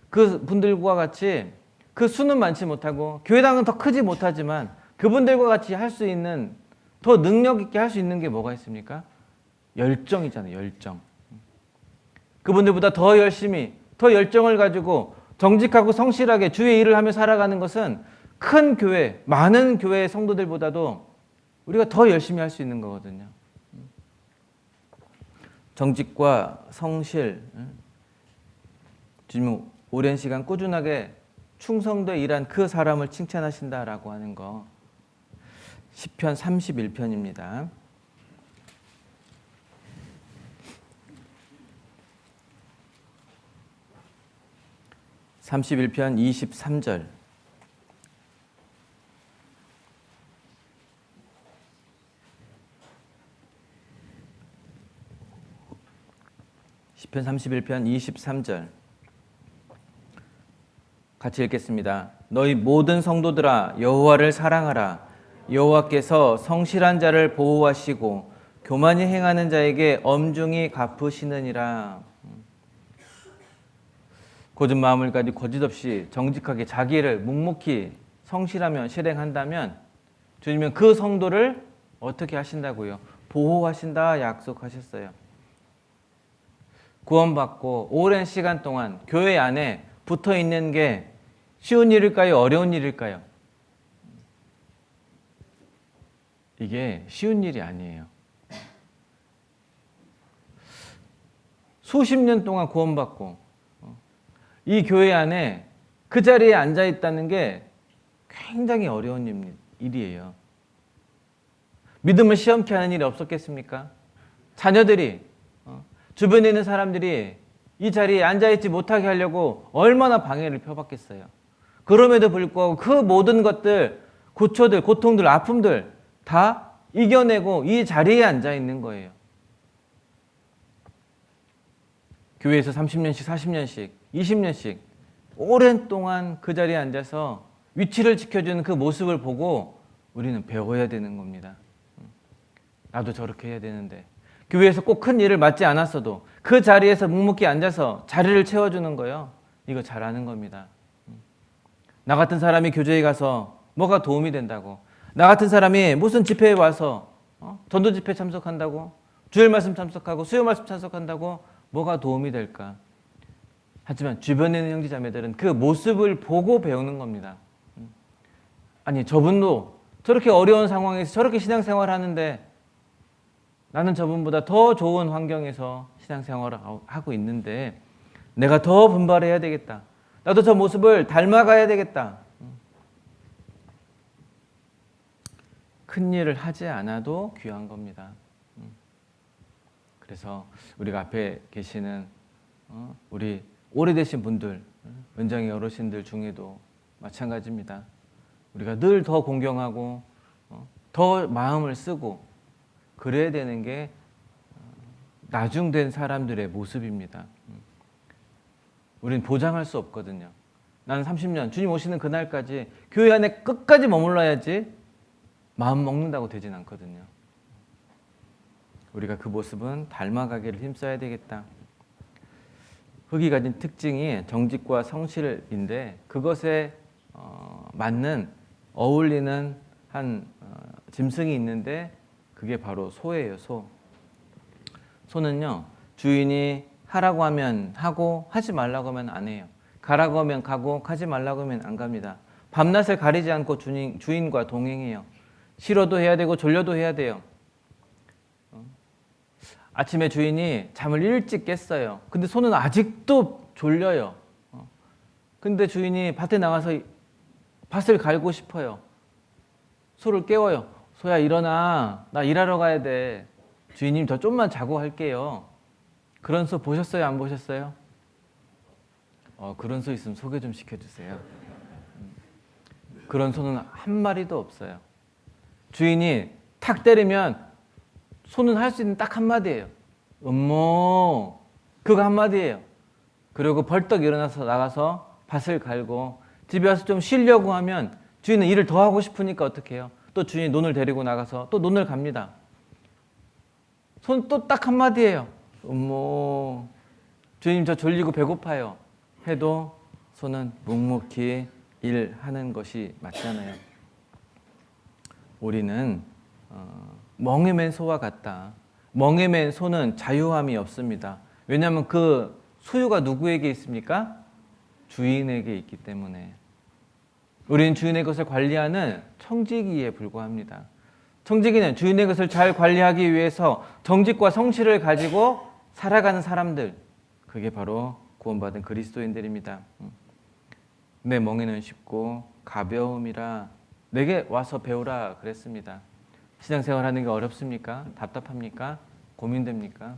그 분들과 같이 그 수는 많지 못하고 교회당은 더 크지 못하지만 그분들과 같이 할 수 있는, 더 능력 있게 할 수 있는 게 뭐가 있습니까? 열정이잖아요. 열정. 그분들보다 더 열심히, 더 열정을 가지고 정직하고 성실하게 주의 일을 하며 살아가는 것은 큰 교회, 많은 교회 성도들보다도 우리가 더 열심히 할 수 있는 거거든요. 정직과 성실, 주님 오랜 시간 꾸준하게 충성도에 일한 그 사람을 칭찬하신다라고 하는 거, 시편 31편입니다. (31편) 23절. 시편 31편 23절 같이 읽겠습니다. 너희 모든 성도들아 여호와를 사랑하라. 여호와께서 성실한 자를 보호하시고 교만히 행하는 자에게 엄중히 갚으시느니라. 고든 마음을 가지고 거짓없이 정직하게 자기를 묵묵히 성실하며 실행한다면 주님은 그 성도를 어떻게 하신다고요? 보호하신다 약속하셨어요. 구원받고 오랜 시간 동안 교회 안에 붙어 있는 게 쉬운 일일까요? 어려운 일일까요? 이게 쉬운 일이 아니에요. 수십 년 동안 구원받고 이 교회 안에 그 자리에 앉아 있다는 게 굉장히 어려운 일이에요. 믿음을 시험케 하는 일이 없었겠습니까? 자녀들이, 주변에 있는 사람들이 이 자리에 앉아있지 못하게 하려고 얼마나 방해를 펴봤겠어요. 그럼에도 불구하고 그 모든 것들, 고초들, 고통들, 아픔들 다 이겨내고 이 자리에 앉아있는 거예요. 교회에서 30년씩, 40년씩, 20년씩 오랜 동안 그 자리에 앉아서 위치를 지켜주는 그 모습을 보고 우리는 배워야 되는 겁니다. 나도 저렇게 해야 되는데, 교회에서 꼭 큰 일을 맡지 않았어도 그 자리에서 묵묵히 앉아서 자리를 채워주는 거요. 이거 잘하는 겁니다. 나 같은 사람이 교제에 가서 뭐가 도움이 된다고, 나 같은 사람이 무슨 집회에 와서 전도 집회 참석한다고, 주일 말씀 참석하고 수요 말씀 참석한다고 뭐가 도움이 될까? 하지만 주변에 있는 형제 자매들은 그 모습을 보고 배우는 겁니다. 아니, 저분도 저렇게 어려운 상황에서 저렇게 신앙생활 하는데 나는 저분보다 더 좋은 환경에서 신앙생활을 하고 있는데 내가 더 분발해야 되겠다. 나도 저 모습을 닮아가야 되겠다. 큰 일을 하지 않아도 귀한 겁니다. 그래서 우리가 앞에 계시는 우리 오래되신 분들, 은장의 어르신들 중에도 마찬가지입니다. 우리가 늘 더 공경하고 더 마음을 쓰고 그래야 되는 게 나중된 사람들의 모습입니다. 우리는 보장할 수 없거든요. 나는 30년, 주님 오시는 그날까지 교회 안에 끝까지 머물러야지 마음 먹는다고 되진 않거든요. 우리가 그 모습은 닮아가기를 힘써야 되겠다. 흙이 가진 특징이 정직과 성실인데 그것에 맞는 어울리는 한 짐승이 있는데 그게 바로 소예요. 소. 소는요, 주인이 하라고 하면 하고 하지 말라고 하면 안 해요. 가라고 하면 가고 가지 말라고 하면 안 갑니다. 밤낮을 가리지 않고 주인과 동행해요. 싫어도 해야 되고 졸려도 해야 돼요. 아침에 주인이 잠을 일찍 깼어요. 근데 소는 아직도 졸려요. 근데 주인이 밭에 나가서 밭을 갈고 싶어요. 소를 깨워요. 소야 일어나. 나 일하러 가야 돼. 주인님 저 좀만 자고 할게요. 그런 소 보셨어요? 안 보셨어요? 그런 소 있으면 소개 좀 시켜주세요. 그런 소는 한 마리도 없어요. 주인이 탁 때리면 소는 할 수 있는 딱 한마디예요. 음모. 그거 한마디예요. 그리고 벌떡 일어나서 나가서 밭을 갈고 집에 와서 좀 쉬려고 하면 주인은 일을 더 하고 싶으니까 어떻게 해요? 또 주인이 논을 데리고 나가서 또 논을 갑니다. 손 또 딱 한마디예요. 음모. 주님 저 졸리고 배고파요. 해도 손은 묵묵히 일하는 것이 맞잖아요. 우리는 멍에 맨 소와 같다. 멍에 맨 소는 자유함이 없습니다. 왜냐하면 그 소유가 누구에게 있습니까? 주인에게 있기 때문에. 우리는 주인의 것을 관리하는 청지기에 불과합니다. 청지기는 주인의 것을 잘 관리하기 위해서 정직과 성실을 가지고 살아가는 사람들, 그게 바로 구원받은 그리스도인들입니다. 내 멍에는 쉽고 가벼움이라 내게 와서 배우라 그랬습니다. 신앙생활하는 게 어렵습니까? 답답합니까? 고민됩니까?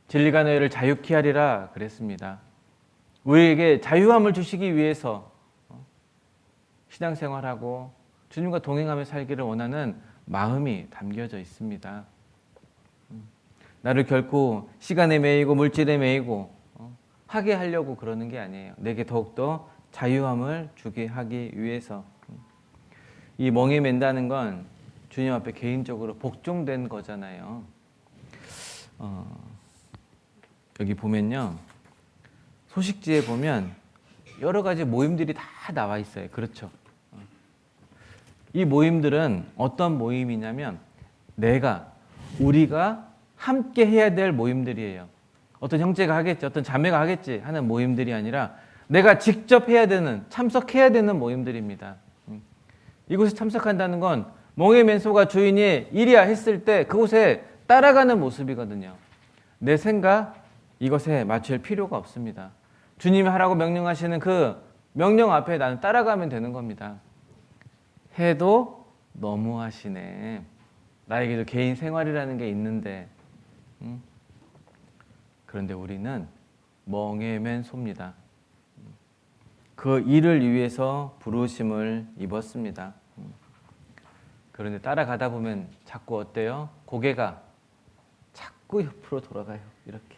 진리가 너희를 자유케 하리라 그랬습니다. 우리에게 자유함을 주시기 위해서 신앙생활하고 주님과 동행하며 살기를 원하는 마음이 담겨져 있습니다. 나를 결코 시간에 매이고 물질에 매이고 하게 하려고 그러는 게 아니에요. 내게 더욱더 자유함을 주게 하기 위해서. 이 멍에 맨다는 건 주님 앞에 개인적으로 복종된 거잖아요. 여기 보면요, 소식지에 보면 여러 가지 모임들이 다 나와 있어요. 그렇죠? 이 모임들은 어떤 모임이냐면 우리가 함께 해야 될 모임들이에요. 어떤 형제가 하겠지, 어떤 자매가 하겠지 하는 모임들이 아니라 내가 직접 해야 되는, 참석해야 되는 모임들입니다. 이곳에 참석한다는 건 멍에 맨 소가 주인이 이리야 했을 때 그곳에 따라가는 모습이거든요. 내 생각 이것에 맞출 필요가 없습니다. 주님이 하라고 명령하시는 그 명령 앞에 나는 따라가면 되는 겁니다. 해도 너무하시네. 나에게도 개인 생활이라는 게 있는데. 그런데 우리는 멍에 맨 소입니다. 그 일을 위해서 부르심을 입었습니다. 그런데 따라가다 보면 자꾸 어때요? 고개가 자꾸 옆으로 돌아가요. 이렇게.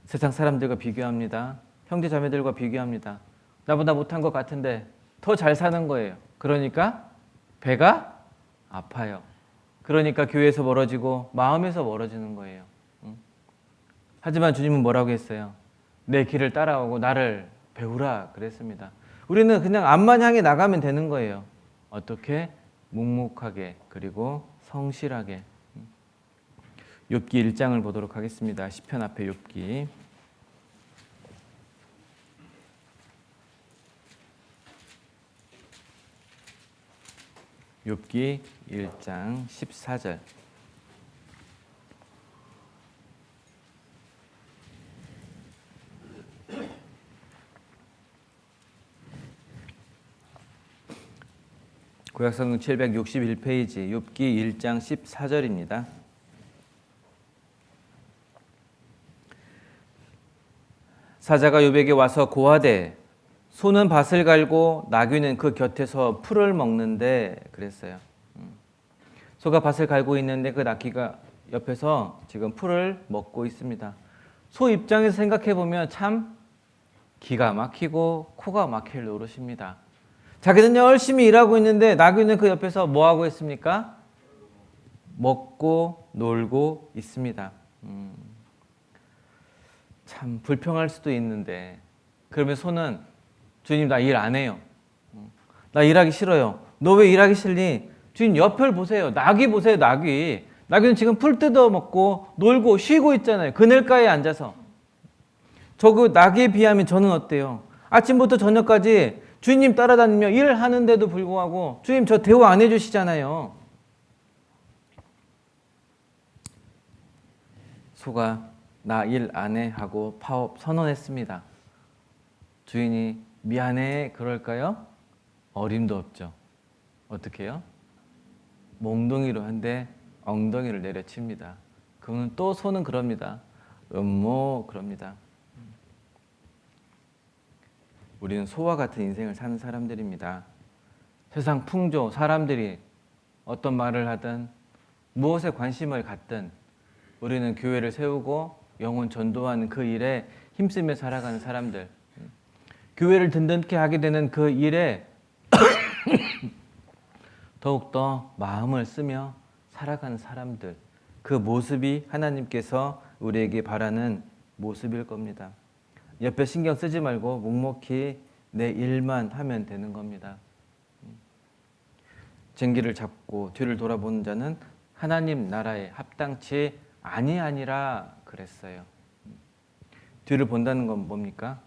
세상 사람들과 비교합니다. 형제 자매들과 비교합니다. 나보다 못한 것 같은데 더 잘 사는 거예요. 그러니까 배가 아파요. 그러니까 교회에서 멀어지고 마음에서 멀어지는 거예요. 하지만 주님은 뭐라고 했어요? 내 길을 따라오고 나를 배우라 그랬습니다. 우리는 그냥 앞만 향해 나가면 되는 거예요. 어떻게? 묵묵하게 그리고 성실하게. 욥기 1장을 보도록 하겠습니다. 시편 앞에 욥기. 욥기 1장 14절. 구약성경 761페이지 욥기 1장 14절입니다. 사자가 욥에게 와서 고하되 소는 밭을 갈고 나귀는 그 곁에서 풀을 먹는데 그랬어요. 소가 밭을 갈고 있는데 그 나귀가 옆에서 지금 풀을 먹고 있습니다. 소 입장에서 생각해 보면 참 기가 막히고 코가 막힐 노릇입니다. 자기는 열심히 일하고 있는데 나귀는 그 옆에서 뭐 하고 있습니까? 먹고 놀고 있습니다. 참 불평할 수도 있는데 그러면 소는 주님 나 일 안 해요. 나 일하기 싫어요. 너 왜 일하기 싫니? 주님 옆을 보세요. 나귀 보세요. 나귀는 지금 풀 뜯어 먹고 놀고 쉬고 있잖아요. 그늘가에 앉아서. 저 그 나귀에 비하면 저는 어때요? 아침부터 저녁까지 주님 따라다니며 일을 하는데도 불구하고 주님 저 대우 안 해주시잖아요. 소가 나 일 안 해 하고 파업 선언했습니다. 주인이 미안해 그럴까요? 어림도 없죠. 어떻게 해요? 몽둥이로 한 대 엉덩이를 내려칩니다. 그러면 또 소는 그럽니다. 그럽니다. 우리는 소와 같은 인생을 사는 사람들입니다. 세상 풍조, 사람들이 어떤 말을 하든 무엇에 관심을 갖든 우리는 교회를 세우고 영혼 전도하는 그 일에 힘쓰며 살아가는 사람들, 교회를 든든케 하게 되는 그 일에 더욱더 마음을 쓰며 살아가는 사람들, 그 모습이 하나님께서 우리에게 바라는 모습일 겁니다. 옆에 신경 쓰지 말고 묵묵히 내 일만 하면 되는 겁니다. 쟁기를 잡고 뒤를 돌아보는 자는 하나님 나라에 합당치 아니하니라 그랬어요. 뒤를 본다는 건 뭡니까?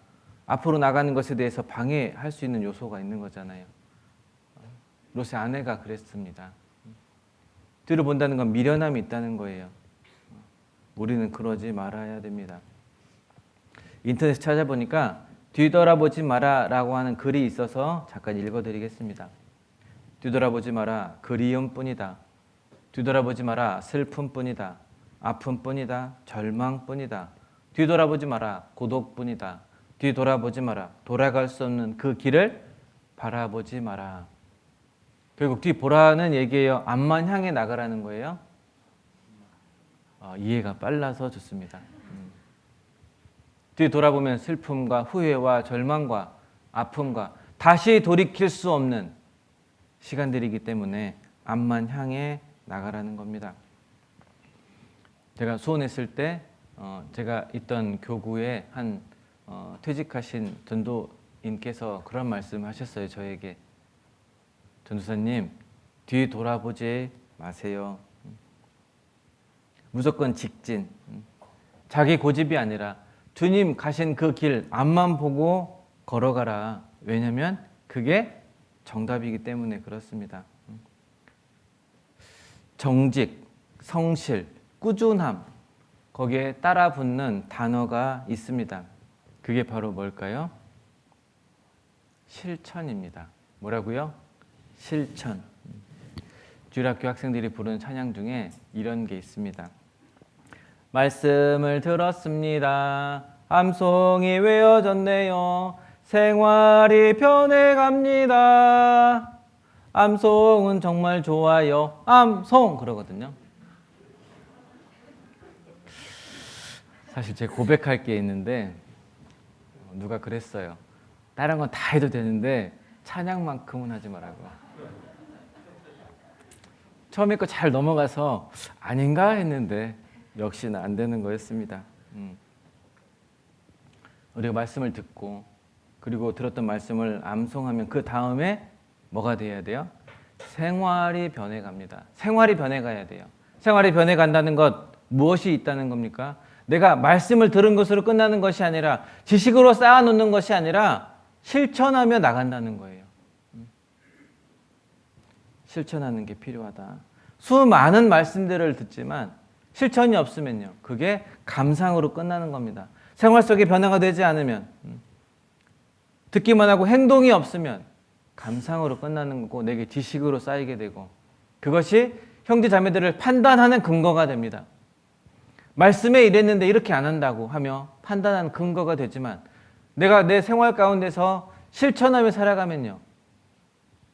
앞으로 나가는 것에 대해서 방해할 수 있는 요소가 있는 거잖아요. 롯의 아내가 그랬습니다. 뒤를 본다는 건 미련함이 있다는 거예요. 우리는 그러지 말아야 됩니다. 인터넷에 찾아보니까 뒤돌아보지 마라 라고 하는 글이 있어서 잠깐 읽어드리겠습니다. 뒤돌아보지 마라, 그리움뿐이다. 뒤돌아보지 마라, 슬픔뿐이다. 아픔뿐이다. 절망뿐이다. 뒤돌아보지 마라, 고독뿐이다. 뒤돌아보지 마라, 돌아갈 수 없는 그 길을 바라보지 마라. 결국 뒤보라는 얘기예요? 앞만 향해 나가라는 거예요? 이해가 빨라서 좋습니다. 뒤돌아보면 슬픔과 후회와 절망과 아픔과 다시 돌이킬 수 없는 시간들이기 때문에 앞만 향해 나가라는 겁니다. 제가 수원했을 때 제가 있던 교구에 한 퇴직하신 전도인께서 그런 말씀 하셨어요. 저에게. 전도사님, 뒤 돌아보지 마세요. 무조건 직진. 자기 고집이 아니라 주님 가신 그 길 앞만 보고 걸어가라. 왜냐하면 그게 정답이기 때문에 그렇습니다. 정직, 성실, 꾸준함, 거기에 따라 붙는 단어가 있습니다. 그게 바로 뭘까요? 실천입니다. 뭐라고요? 실천. 주일학교 학생들이 부르는 찬양 중에 이런 게 있습니다. 말씀을 들었습니다. 암송이 외워졌네요. 생활이 변해갑니다. 암송은 정말 좋아요. 암송! 그러거든요. 사실 제가 고백할 게 있는데 누가 그랬어요. 다른 건 다 해도 되는데 찬양만큼은 하지 말라고. 처음에 거 잘 넘어가서 아닌가 했는데 역시나 안 되는 거였습니다. 우리가 말씀을 듣고 그리고 들었던 말씀을 암송하면 그 다음에 뭐가 돼야 돼요? 생활이 변해갑니다. 생활이 변해가야 돼요. 생활이 변해간다는 것 무엇이 있다는 겁니까? 내가 말씀을 들은 것으로 끝나는 것이 아니라 지식으로 쌓아놓는 것이 아니라 실천하며 나간다는 거예요. 실천하는 게 필요하다. 수많은 말씀들을 듣지만 실천이 없으면요, 그게 감상으로 끝나는 겁니다. 생활 속에 변화가 되지 않으면, 듣기만 하고 행동이 없으면 감상으로 끝나는 거고 내게 지식으로 쌓이게 되고 그것이 형제 자매들을 판단하는 근거가 됩니다. 말씀에 이랬는데 이렇게 안 한다고 하며 판단하는 근거가 되지만 내가 내 생활 가운데서 실천하며 살아가면요,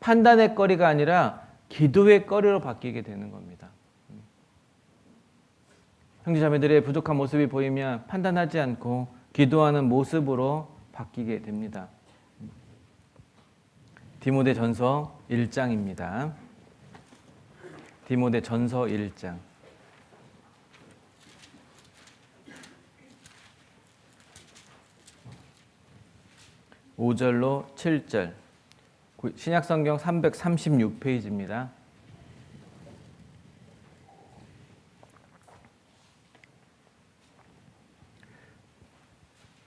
판단의 거리가 아니라 기도의 거리로 바뀌게 되는 겁니다. 형제자매들의 부족한 모습이 보이면 판단하지 않고 기도하는 모습으로 바뀌게 됩니다. 디모데전서 1장입니다. 디모데전서 1장 5절로 7절, 신약성경 336페이지입니다.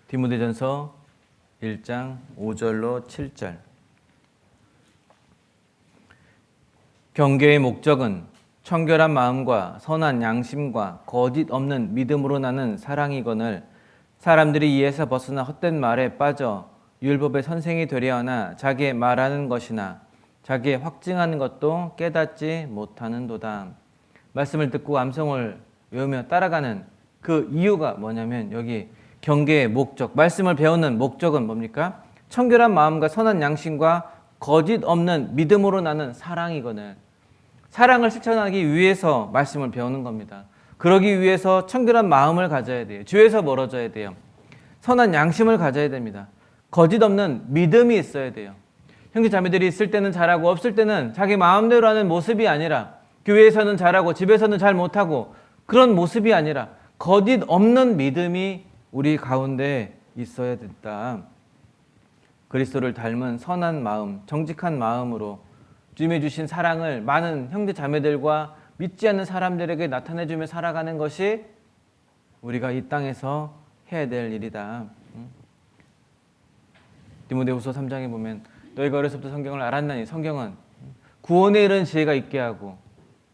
디모데전서 1장 5절로 7절. 경계의 목적은 청결한 마음과 선한 양심과 거짓 없는 믿음으로 나는 사랑이거늘 사람들이 이에서 벗어나 헛된 말에 빠져 율법의 선생이 되려 하나 자기의 말하는 것이나 자기의 확증하는 것도 깨닫지 못하는도다. 말씀을 듣고 암송을 외우며 따라가는 그 이유가 뭐냐면 여기 경계의 목적, 말씀을 배우는 목적은 뭡니까? 청결한 마음과 선한 양심과 거짓 없는 믿음으로 나는 사랑이거든. 사랑을 실천하기 위해서 말씀을 배우는 겁니다. 그러기 위해서 청결한 마음을 가져야 돼요. 죄에서 멀어져야 돼요. 선한 양심을 가져야 됩니다. 거짓 없는 믿음이 있어야 돼요. 형제 자매들이 있을 때는 잘하고 없을 때는 자기 마음대로 하는 모습이 아니라, 교회에서는 잘하고 집에서는 잘 못하고 그런 모습이 아니라 거짓 없는 믿음이 우리 가운데 있어야 된다. 그리스도를 닮은 선한 마음, 정직한 마음으로 주님이 주신 사랑을 많은 형제 자매들과 믿지 않는 사람들에게 나타내주며 살아가는 것이 우리가 이 땅에서 해야 될 일이다. 디모데후서 3장에 보면 너희가 어려서부터 성경을 알았나니, 성경은 구원에 이른 지혜가 있게 하고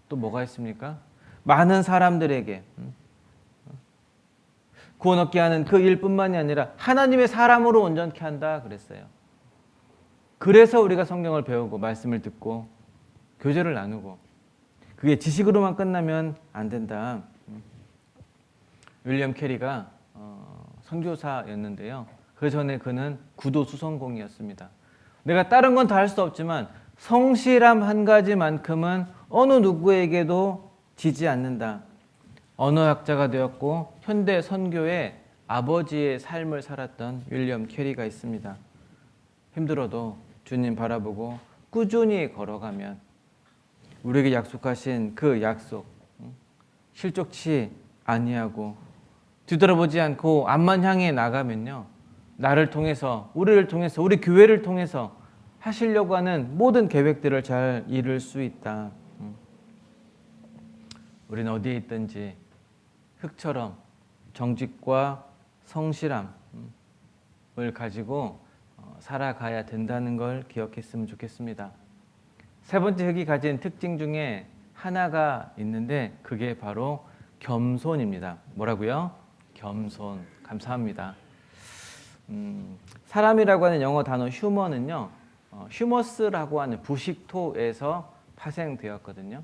또 뭐가 있습니까? 많은 사람들에게 구원 얻게 하는 그 일뿐만이 아니라 하나님의 사람으로 온전케 한다 그랬어요. 그래서 우리가 성경을 배우고 말씀을 듣고 교제를 나누고, 그게 지식으로만 끝나면 안 된다. 윌리엄 캐리가 선교사였는데요. 그 전에 그는 구도 수성공이었습니다. 내가 다른 건 다 할 수 없지만 성실함 한 가지만큼은 어느 누구에게도 지지 않는다. 언어학자가 되었고 현대 선교의 아버지의 삶을 살았던 윌리엄 캐리가 있습니다. 힘들어도 주님 바라보고 꾸준히 걸어가면 우리에게 약속하신 그 약속 실족치 아니하고 뒤돌아보지 않고 앞만 향해 나가면요, 나를 통해서, 우리를 통해서, 우리 교회를 통해서 하시려고 하는 모든 계획들을 잘 이룰 수 있다. 우리는 어디에 있든지 흙처럼 정직과 성실함을 가지고 살아가야 된다는 걸 기억했으면 좋겠습니다. 세 번째 흙이 가진 특징 중에 하나가 있는데 그게 바로 겸손입니다. 뭐라고요? 겸손. 감사합니다. 사람이라고 하는 영어 단어 휴머는요, 휴머스라고 하는 부식토에서 파생되었거든요.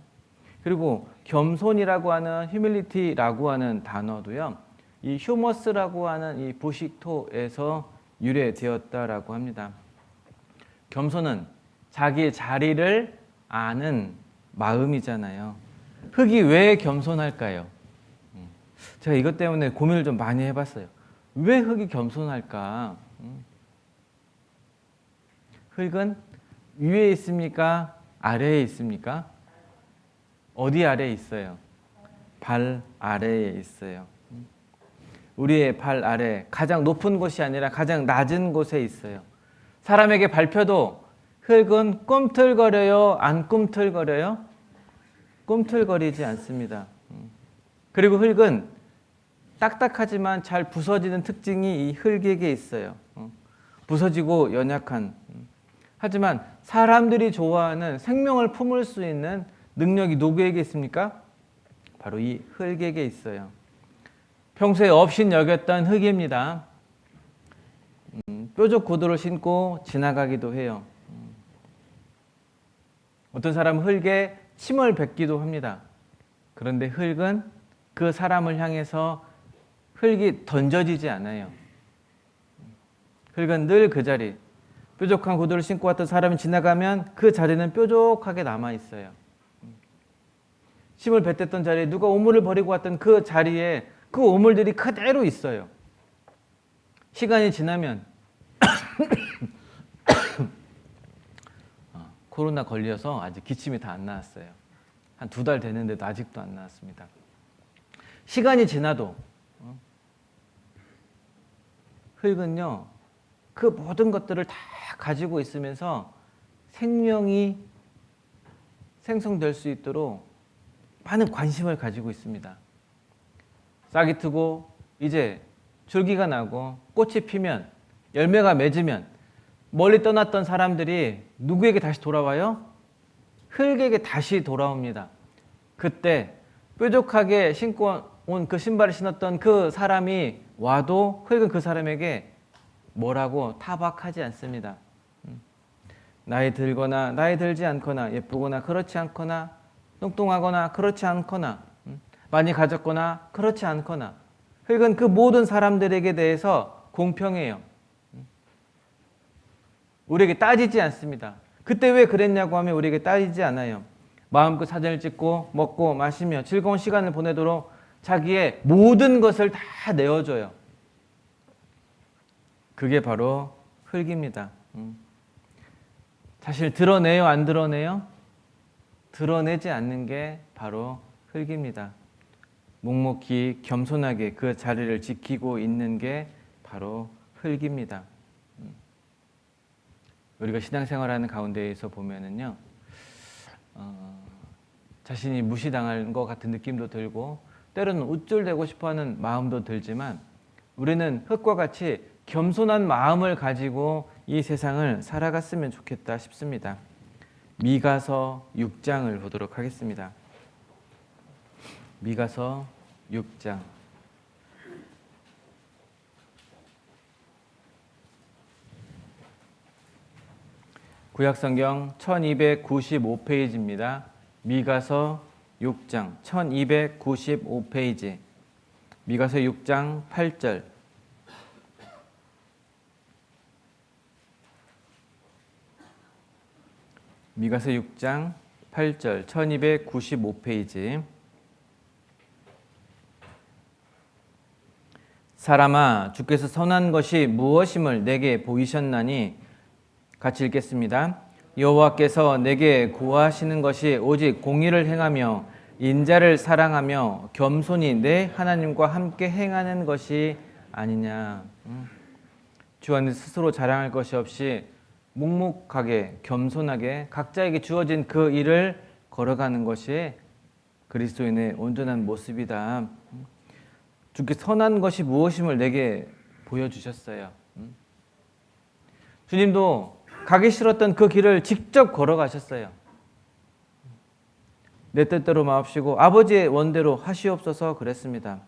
그리고 겸손이라고 하는 휴밀리티라고 하는 단어도요, 이 휴머스라고 하는 이 부식토에서 유래되었다라고 합니다. 겸손은 자기의 자리를 아는 마음이잖아요. 흙이 왜 겸손할까요? 제가 이것 때문에 고민을 좀 많이 해봤어요. 왜 흙이 겸손할까? 흙은 위에 있습니까? 아래에 있습니까? 어디 아래에 있어요? 발 아래에 있어요. 우리의 발 아래, 가장 높은 곳이 아니라 가장 낮은 곳에 있어요. 사람에게 밟혀도 흙은 꿈틀거려요? 안 꿈틀거려요? 꿈틀거리지 않습니다. 그리고 흙은 딱딱하지만 잘 부서지는 특징이 이 흙에게 있어요. 부서지고 연약한. 하지만 사람들이 좋아하는 생명을 품을 수 있는 능력이 누구에게 있습니까? 바로 이 흙에게 있어요. 평소에 업신 여겼던 흙입니다. 뾰족 구두를 신고 지나가기도 해요. 어떤 사람은 흙에 침을 뱉기도 합니다. 그런데 흙은 그 사람을 향해서 흙이 던져지지 않아요. 흙은 늘 그 자리, 뾰족한 구두를 신고 왔던 사람이 지나가면 그 자리는 뾰족하게 남아있어요. 침을 뱉었던 자리에 누가 오물을 버리고 왔던 그 자리에 그 오물들이 그대로 있어요. 시간이 지나면 코로나 걸려서 아직 기침이 다 안 나왔어요. 한 2달 됐는데도 아직도 안 나왔습니다. 시간이 지나도 흙은요, 그 모든 것들을 다 가지고 있으면서 생명이 생성될 수 있도록 많은 관심을 가지고 있습니다. 싹이 트고 이제 줄기가 나고 꽃이 피면 열매가 맺으면 멀리 떠났던 사람들이 누구에게 다시 돌아와요? 흙에게 다시 돌아옵니다. 그때 뾰족하게 신고 온 그 신발을 신었던 그 사람이 와도 흙은 그 사람에게 뭐라고 타박하지 않습니다. 나이 들거나 나이 들지 않거나 예쁘거나 그렇지 않거나 뚱뚱하거나 그렇지 않거나 많이 가졌거나 그렇지 않거나 흙은 그 모든 사람들에게 대해서 공평해요. 우리에게 따지지 않습니다. 그때 왜 그랬냐고 하면 우리에게 따지지 않아요. 마음껏 사진을 찍고 먹고 마시며 즐거운 시간을 보내도록 자기의 모든 것을 다 내어줘요. 그게 바로 흙입니다. 자신을 드러내요, 안 드러내요? 드러내지 않는 게 바로 흙입니다. 묵묵히 겸손하게 그 자리를 지키고 있는 게 바로 흙입니다. 우리가 신앙생활하는 가운데에서 보면은요, 자신이 무시당할 것 같은 느낌도 들고 때로는 우쭐대고 싶어하는 마음도 들지만 우리는 흙과 같이 겸손한 마음을 가지고 이 세상을 살아갔으면 좋겠다 싶습니다. 미가서 6장을 보도록 하겠습니다. 미가서 6장. 구약성경 1295페이지입니다. 미가서 6장 1295페이지. 미가서 6장 8절. 미가서 6장 8절 1295페이지. 사람아, 주께서 선한 것이 무엇임을 내게 보이셨나니, 같이 읽겠습니다. 여호와께서 내게 구하시는 것이 오직 공의를 행하며 인자를 사랑하며 겸손히 내 하나님과 함께 행하는 것이 아니냐. 주 안에 스스로 자랑할 것이 없이 묵묵하게 겸손하게 각자에게 주어진 그 일을 걸어가는 것이 그리스도인의 온전한 모습이다. 주께 선한 것이 무엇임을 내게 보여주셨어요. 주님도 가기 싫었던 그 길을 직접 걸어가셨어요. 내 뜻대로 마옵시고 아버지의 원대로 하시옵소서 그랬습니다.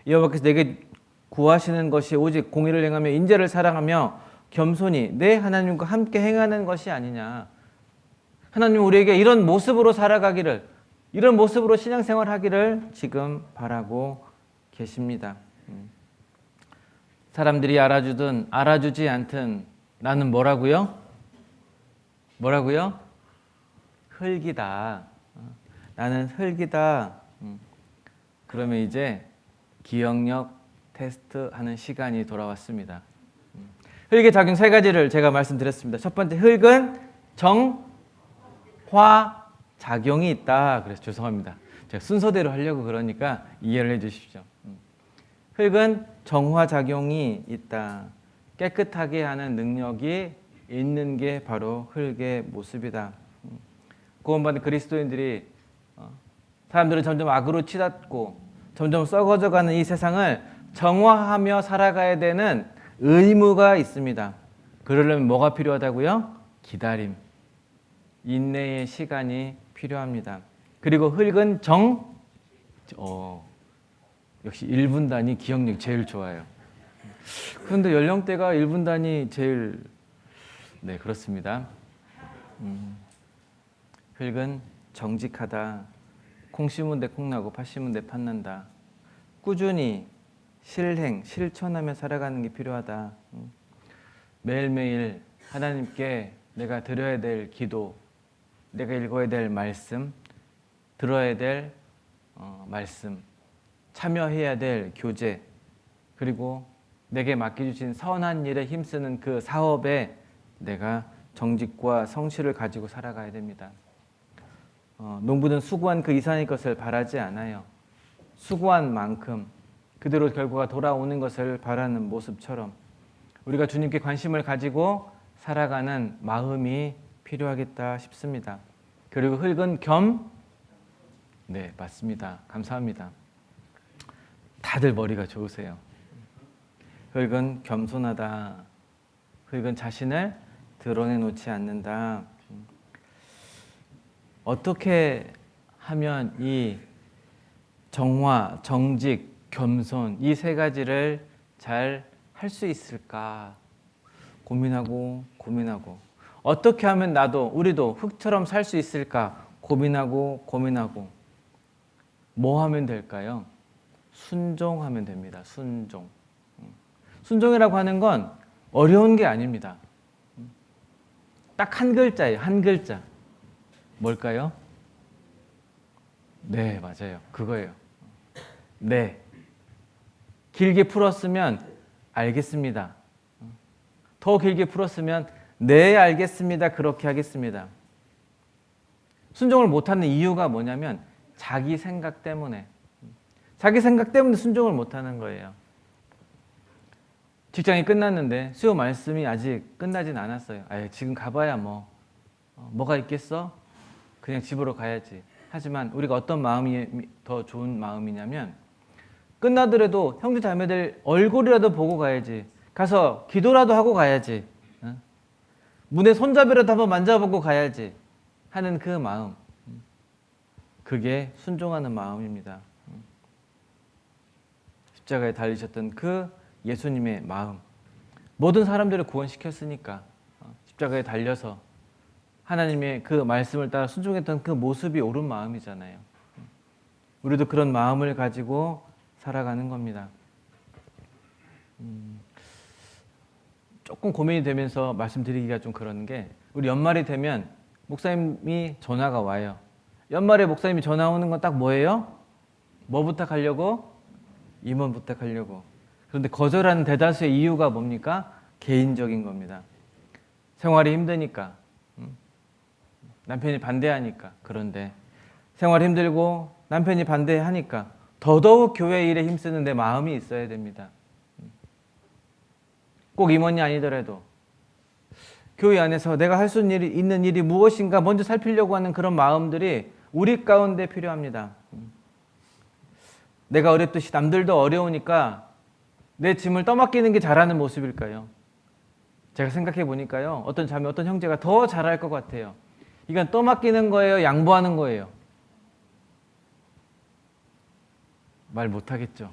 여호와께서 내게 구하시는 것이 오직 공의를 행하며 인자를 사랑하며 겸손히 내 하나님과 함께 행하는 것이 아니냐. 하나님 우리에게 이런 모습으로 살아가기를, 이런 모습으로 신앙생활하기를 지금 바라고 계십니다. 사람들이 알아주든 알아주지 않든 나는 뭐라고요? 뭐라고요? 흙이다. 나는 흙이다. 그러면 이제 기억력 테스트 하는 시간이 돌아왔습니다. 흙의 작용 세 가지를 제가 말씀드렸습니다. 첫 번째, 흙은 정화 작용이 있다. 그래서 죄송합니다. 제가 순서대로 하려고 그러니까 이해를 해 주십시오. 흙은 정화 작용이 있다. 깨끗하게 하는 능력이 있는 게 바로 흙의 모습이다. 구원받은 그리스도인들이 사람들은 점점 악으로 치닫고 점점 썩어져가는 이 세상을 정화하며 살아가야 되는 의무가 있습니다. 그러려면 뭐가 필요하다고요? 기다림, 인내의 시간이 필요합니다. 그리고 흙은 역시 1분 단위 기억력이 제일 좋아요. 그런데 연령대가 1분 단위 제일 그렇습니다. 흙은 정직하다. 콩 심은 데 콩나고 팥 심은 데 팥난다. 꾸준히 실행, 실천하며 살아가는 게 필요하다. 매일매일 하나님께 내가 드려야 될 기도, 내가 읽어야 될 말씀, 들어야 될 말씀, 참여해야 될 교제, 그리고 내게 맡겨주신 선한 일에 힘쓰는 그 사업에 내가 정직과 성실을 가지고 살아가야 됩니다. 농부는 수고한 그 이상의 것을 바라지 않아요. 수고한 만큼 그대로 결과가 돌아오는 것을 바라는 모습처럼 우리가 주님께 관심을 가지고 살아가는 마음이 필요하겠다 싶습니다. 그리고 흙은 네, 맞습니다. 감사합니다. 다들 머리가 좋으세요. 흙은 겸손하다. 흙은 자신을 드러내놓지 않는다. 어떻게 하면 이 정화, 정직, 겸손 이 세 가지를 잘 할 수 있을까 고민하고 어떻게 하면 우리도 흙처럼 살 수 있을까 고민하고 뭐 하면 될까요? 순종하면 됩니다. 순종이라고 하는 건 어려운 게 아닙니다. 딱 한 글자예요. 한 글자. 뭘까요? 네, 맞아요. 그거예요. 네. 길게 풀었으면 알겠습니다. 더 길게 풀었으면 네, 알겠습니다. 그렇게 하겠습니다. 순종을 못하는 이유가 뭐냐면 자기 생각 때문에. 자기 생각 때문에 순종을 못하는 거예요. 직장이 끝났는데 수요 말씀이 아직 끝나진 않았어요. 지금 가봐야 뭐가 있겠어? 그냥 집으로 가야지. 하지만 우리가 어떤 마음이 더 좋은 마음이냐면 끝나더라도 형제 자매들 얼굴이라도 보고 가야지. 가서 기도라도 하고 가야지. 문에 손잡이라도 한번 만져보고 가야지 하는 그 마음. 그게 순종하는 마음입니다. 십자가에 달리셨던 그 예수님의 마음. 모든 사람들을 구원시켰으니까 십자가에 달려서 하나님의 그 말씀을 따라 순종했던 그 모습이 옳은 마음이잖아요. 우리도 그런 마음을 가지고 살아가는 겁니다. 조금 고민이 되면서 말씀드리기가 좀 그런 게, 우리 연말이 되면 목사님이 전화가 와요. 연말에 목사님이 전화 오는 건 딱 뭐예요? 뭐 부탁하려고? 임원 부탁하려고. 그런데 거절하는 대다수의 이유가 뭡니까? 개인적인 겁니다. 생활이 힘드니까, 남편이 반대하니까. 그런데 생활이 힘들고 남편이 반대하니까 더더욱 교회 일에 힘쓰는 내 마음이 있어야 됩니다. 꼭 임원이 아니더라도 교회 안에서 내가 할 수 있는 일이 무엇인가 먼저 살피려고 하는 그런 마음들이 우리 가운데 필요합니다. 내가 어렵듯이 남들도 어려우니까 내 짐을 떠맡기는 게 잘하는 모습일까요? 제가 생각해 보니까요, 어떤 자매, 어떤 형제가 더 잘할 것 같아요. 이건 떠맡기는 거예요? 양보하는 거예요? 말 못하겠죠.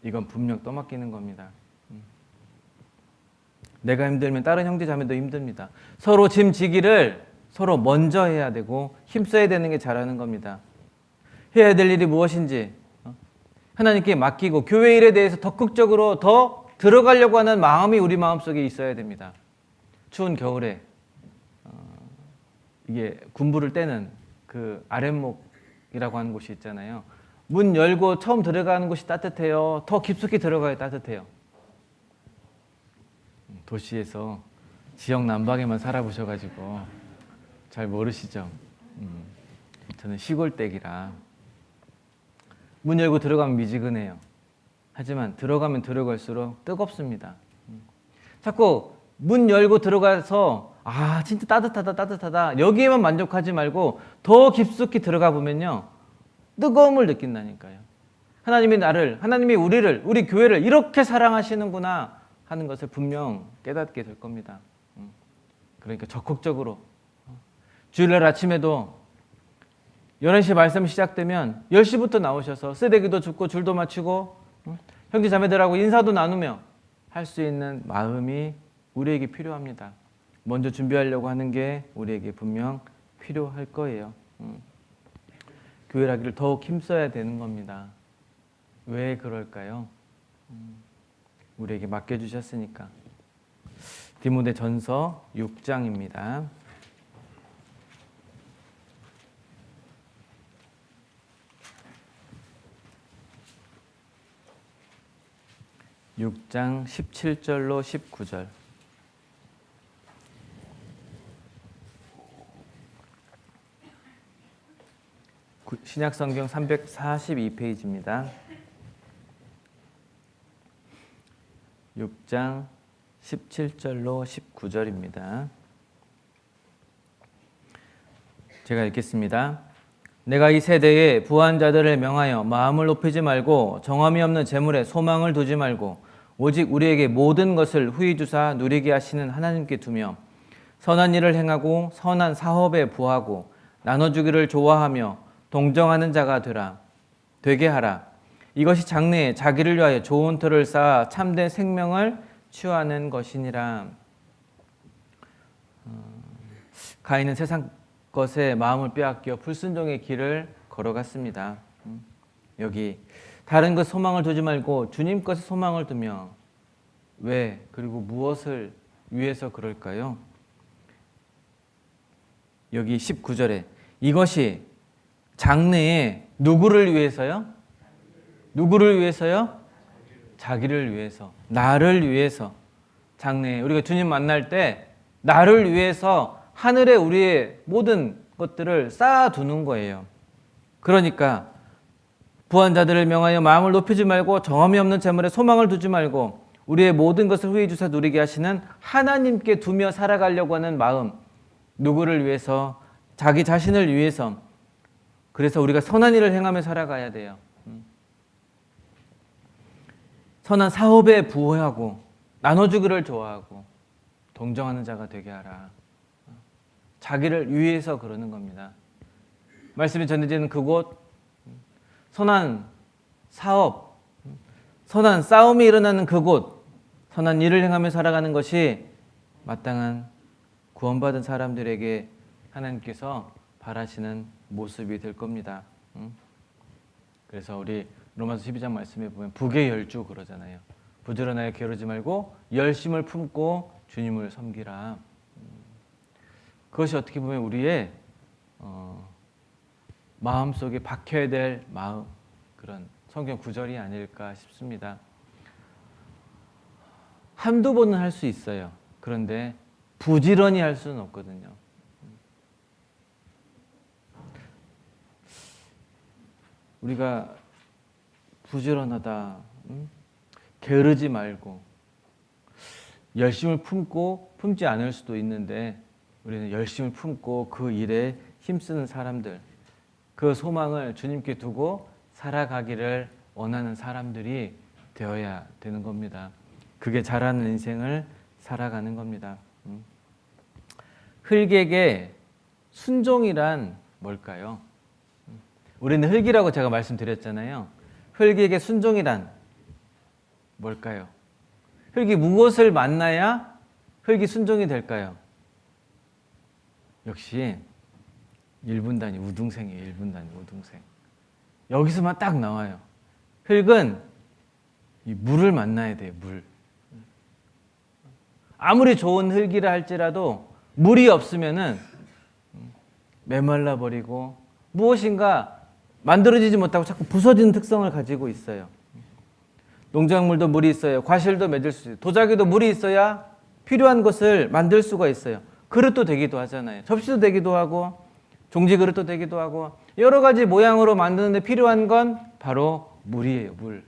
이건 분명 떠맡기는 겁니다. 내가 힘들면 다른 형제 자매도 힘듭니다. 서로 짐 지기를 서로 먼저 해야 되고 힘써야 되는 게 잘하는 겁니다. 해야 될 일이 무엇인지 하나님께 맡기고 교회 일에 대해서 적극적으로 더 들어가려고 하는 마음이 우리 마음속에 있어야 됩니다. 추운 겨울에 이게 군부를 떼는 그 아랫목이라고 하는 곳이 있잖아요. 문 열고 처음 들어가는 곳이 따뜻해요? 더 깊숙이 들어가야 따뜻해요? 도시에서 지역 난방에만 살아보셔가지고 잘 모르시죠? 저는 시골댁이라 문 열고 들어가면 미지근해요. 하지만 들어가면 들어갈수록 뜨겁습니다. 자꾸 문 열고 들어가서 진짜 따뜻하다 여기에만 만족하지 말고 더 깊숙이 들어가 보면요, 뜨거움을 느낀다니까요. 하나님이 우리를, 우리 교회를 이렇게 사랑하시는구나 하는 것을 분명 깨닫게 될 겁니다. 그러니까 적극적으로 주일날 아침에도 11시 말씀 시작되면 10시부터 나오셔서 쓰레기도 줍고 줄도 맞추고 형제 자매들하고 인사도 나누며 할 수 있는 마음이 우리에게 필요합니다. 먼저 준비하려고 하는 게 우리에게 분명 필요할 거예요. 교회라기를 더욱 힘써야 되는 겁니다. 왜 그럴까요? 우리에게 맡겨주셨으니까. 디모데전서 6장입니다. 6장 17절로 19절. 신약성경 342페이지입니다. 6장 17절로 19절입니다. 제가 읽겠습니다. 내가 이 세대에 부한 자들을 명하여 마음을 높이지 말고 정함이 없는 재물에 소망을 두지 말고 오직 우리에게 모든 것을 후히 주사 누리게 하시는 하나님께 두며 선한 일을 행하고 선한 사업에 부하고 나눠주기를 좋아하며 동정하는 자가 되게 하라. 이것이 장래에 자기를 위하여 좋은 터를 쌓아 참된 생명을 취하는 것이니라. 가인은 세상 것에 마음을 빼앗겨 불순종의 길을 걸어갔습니다. 여기 다른 것 소망을 두지 말고 주님 것에 소망을 두며, 왜 그리고 무엇을 위해서 그럴까요? 여기 19절에 이것이 장래에 누구를 위해서요? 누구를 위해서요? 자기를 위해서, 나를 위해서. 장래에 우리가 주님 만날 때 나를 위해서 하늘에 우리의 모든 것들을 쌓아두는 거예요. 그러니까 부한 자들을 명하여 마음을 높이지 말고 정함이 없는 재물에 소망을 두지 말고 우리의 모든 것을 후히 주사 누리게 하시는 하나님께 두며 살아가려고 하는 마음. 누구를 위해서? 자기 자신을 위해서. 그래서 우리가 선한 일을 행하며 살아가야 돼요. 선한 사업에 부응하고 나눠주기를 좋아하고 동정하는 자가 되게 하라. 자기를 위해서 그러는 겁니다. 말씀이 전해지는 그곳, 선한 사업, 선한 싸움이 일어나는 그곳, 선한 일을 행하며 살아가는 것이 마땅한 구원받은 사람들에게 하나님께서 바라시는 모습이 될 겁니다. 그래서 우리 로마서 12장 말씀에 보면 북의 열주 그러잖아요. 부지런하여 게으르지 말고 열심을 품고 주님을 섬기라. 그것이 어떻게 보면 우리의 마음속에 박혀야 될 마음, 그런 성경 구절이 아닐까 싶습니다. 한두 번은 할 수 있어요. 그런데 부지런히 할 수는 없거든요. 우리가 부지런하다, 게으르지 말고 열심을 품고 품지 않을 수도 있는데 우리는 열심을 품고 그 일에 힘쓰는 사람들, 그 소망을 주님께 두고 살아가기를 원하는 사람들이 되어야 되는 겁니다. 그게 잘하는 인생을 살아가는 겁니다. 흙에게 순종이란 뭘까요? 우리는 흙이라고 제가 말씀드렸잖아요. 흙에게 순종이란 뭘까요? 흙이 무엇을 만나야 흙이 순종이 될까요? 역시 1분 단위 우등생이에요. 1분 단위 우등생. 여기서만 딱 나와요. 흙은 이 물을 만나야 돼요. 물. 아무리 좋은 흙이라 할지라도 물이 없으면은 메말라 버리고 무엇인가 만들어지지 못하고 자꾸 부서지는 특성을 가지고 있어요. 농작물도 물이 있어요. 과실도 맺을 수 있어요. 도자기도 물이 있어야 필요한 것을 만들 수가 있어요. 그릇도 되기도 하잖아요. 접시도 되기도 하고 종지 그릇도 되기도 하고 여러 가지 모양으로 만드는데 필요한 건 바로 물이에요. 물.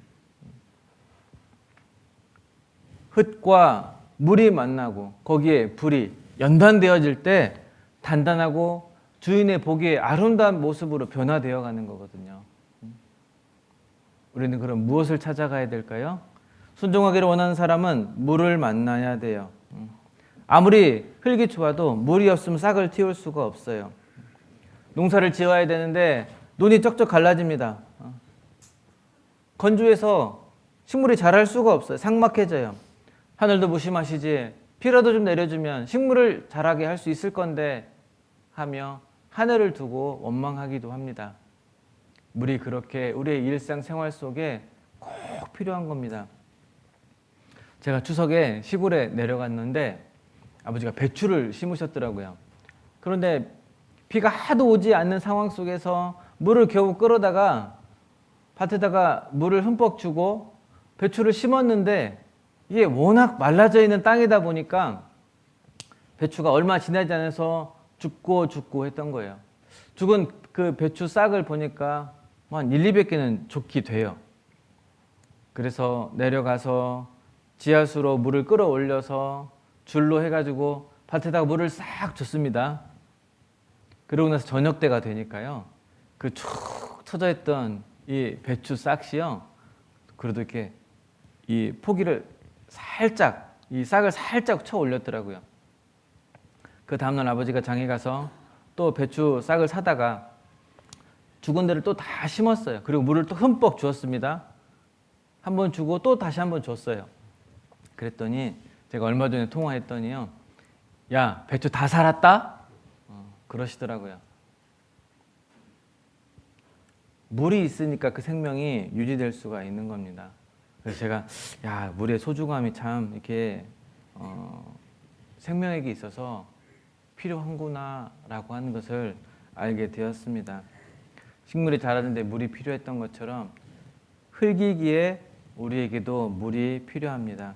흙과 물이 만나고 거기에 불이 연단되어질 때 단단하고 주인의 보기에 아름다운 모습으로 변화되어 가는 거거든요. 우리는 그럼 무엇을 찾아가야 될까요? 순종하기를 원하는 사람은 물을 만나야 돼요. 아무리 흙이 좋아도 물이 없으면 싹을 틔울 수가 없어요. 농사를 지어야 되는데 눈이 쩍쩍 갈라집니다. 건조해서 식물이 자랄 수가 없어요. 삭막해져요. 하늘도 무심하시지 비라도 좀 내려주면 식물을 자라게 할 수 있을 건데 하며 하늘을 두고 원망하기도 합니다. 물이 그렇게 우리의 일상생활 속에 꼭 필요한 겁니다. 제가 추석에 시골에 내려갔는데 아버지가 배추를 심으셨더라고요. 그런데 비가 하도 오지 않는 상황 속에서 물을 겨우 끌어다가 밭에다가 물을 흠뻑 주고 배추를 심었는데 이게 워낙 말라져 있는 땅이다 보니까 배추가 얼마 지나지 않아서 죽고 했던 거예요. 죽은 그 배추 싹을 보니까 한 200개는 좋게 돼요. 그래서 내려가서 지하수로 물을 끌어올려서 줄로 해가지고 밭에다가 물을 싹 줬습니다. 그러고 나서 저녁 때가 되니까요. 그 쭉 쳐져 있던 이 배추 싹이요. 그래도 이렇게 이 포기를 살짝, 이 싹을 살짝 쳐 올렸더라고요. 그 다음날 아버지가 장에 가서 또 배추 싹을 사다가 죽은 데를 또 다 심었어요. 그리고 물을 또 흠뻑 주었습니다. 한 번 주고 또 다시 한 번 줬어요. 그랬더니 제가 얼마 전에 통화했더니요. 야, 배추 다 살았다? 그러시더라고요. 물이 있으니까 그 생명이 유지될 수가 있는 겁니다. 그래서 제가 야, 물의 소중함이 참 이렇게 생명에게 있어서 필요한구나라고 하는 것을 알게 되었습니다. 식물이 자라는데 물이 필요했던 것처럼 흙이기에 우리에게도 물이 필요합니다.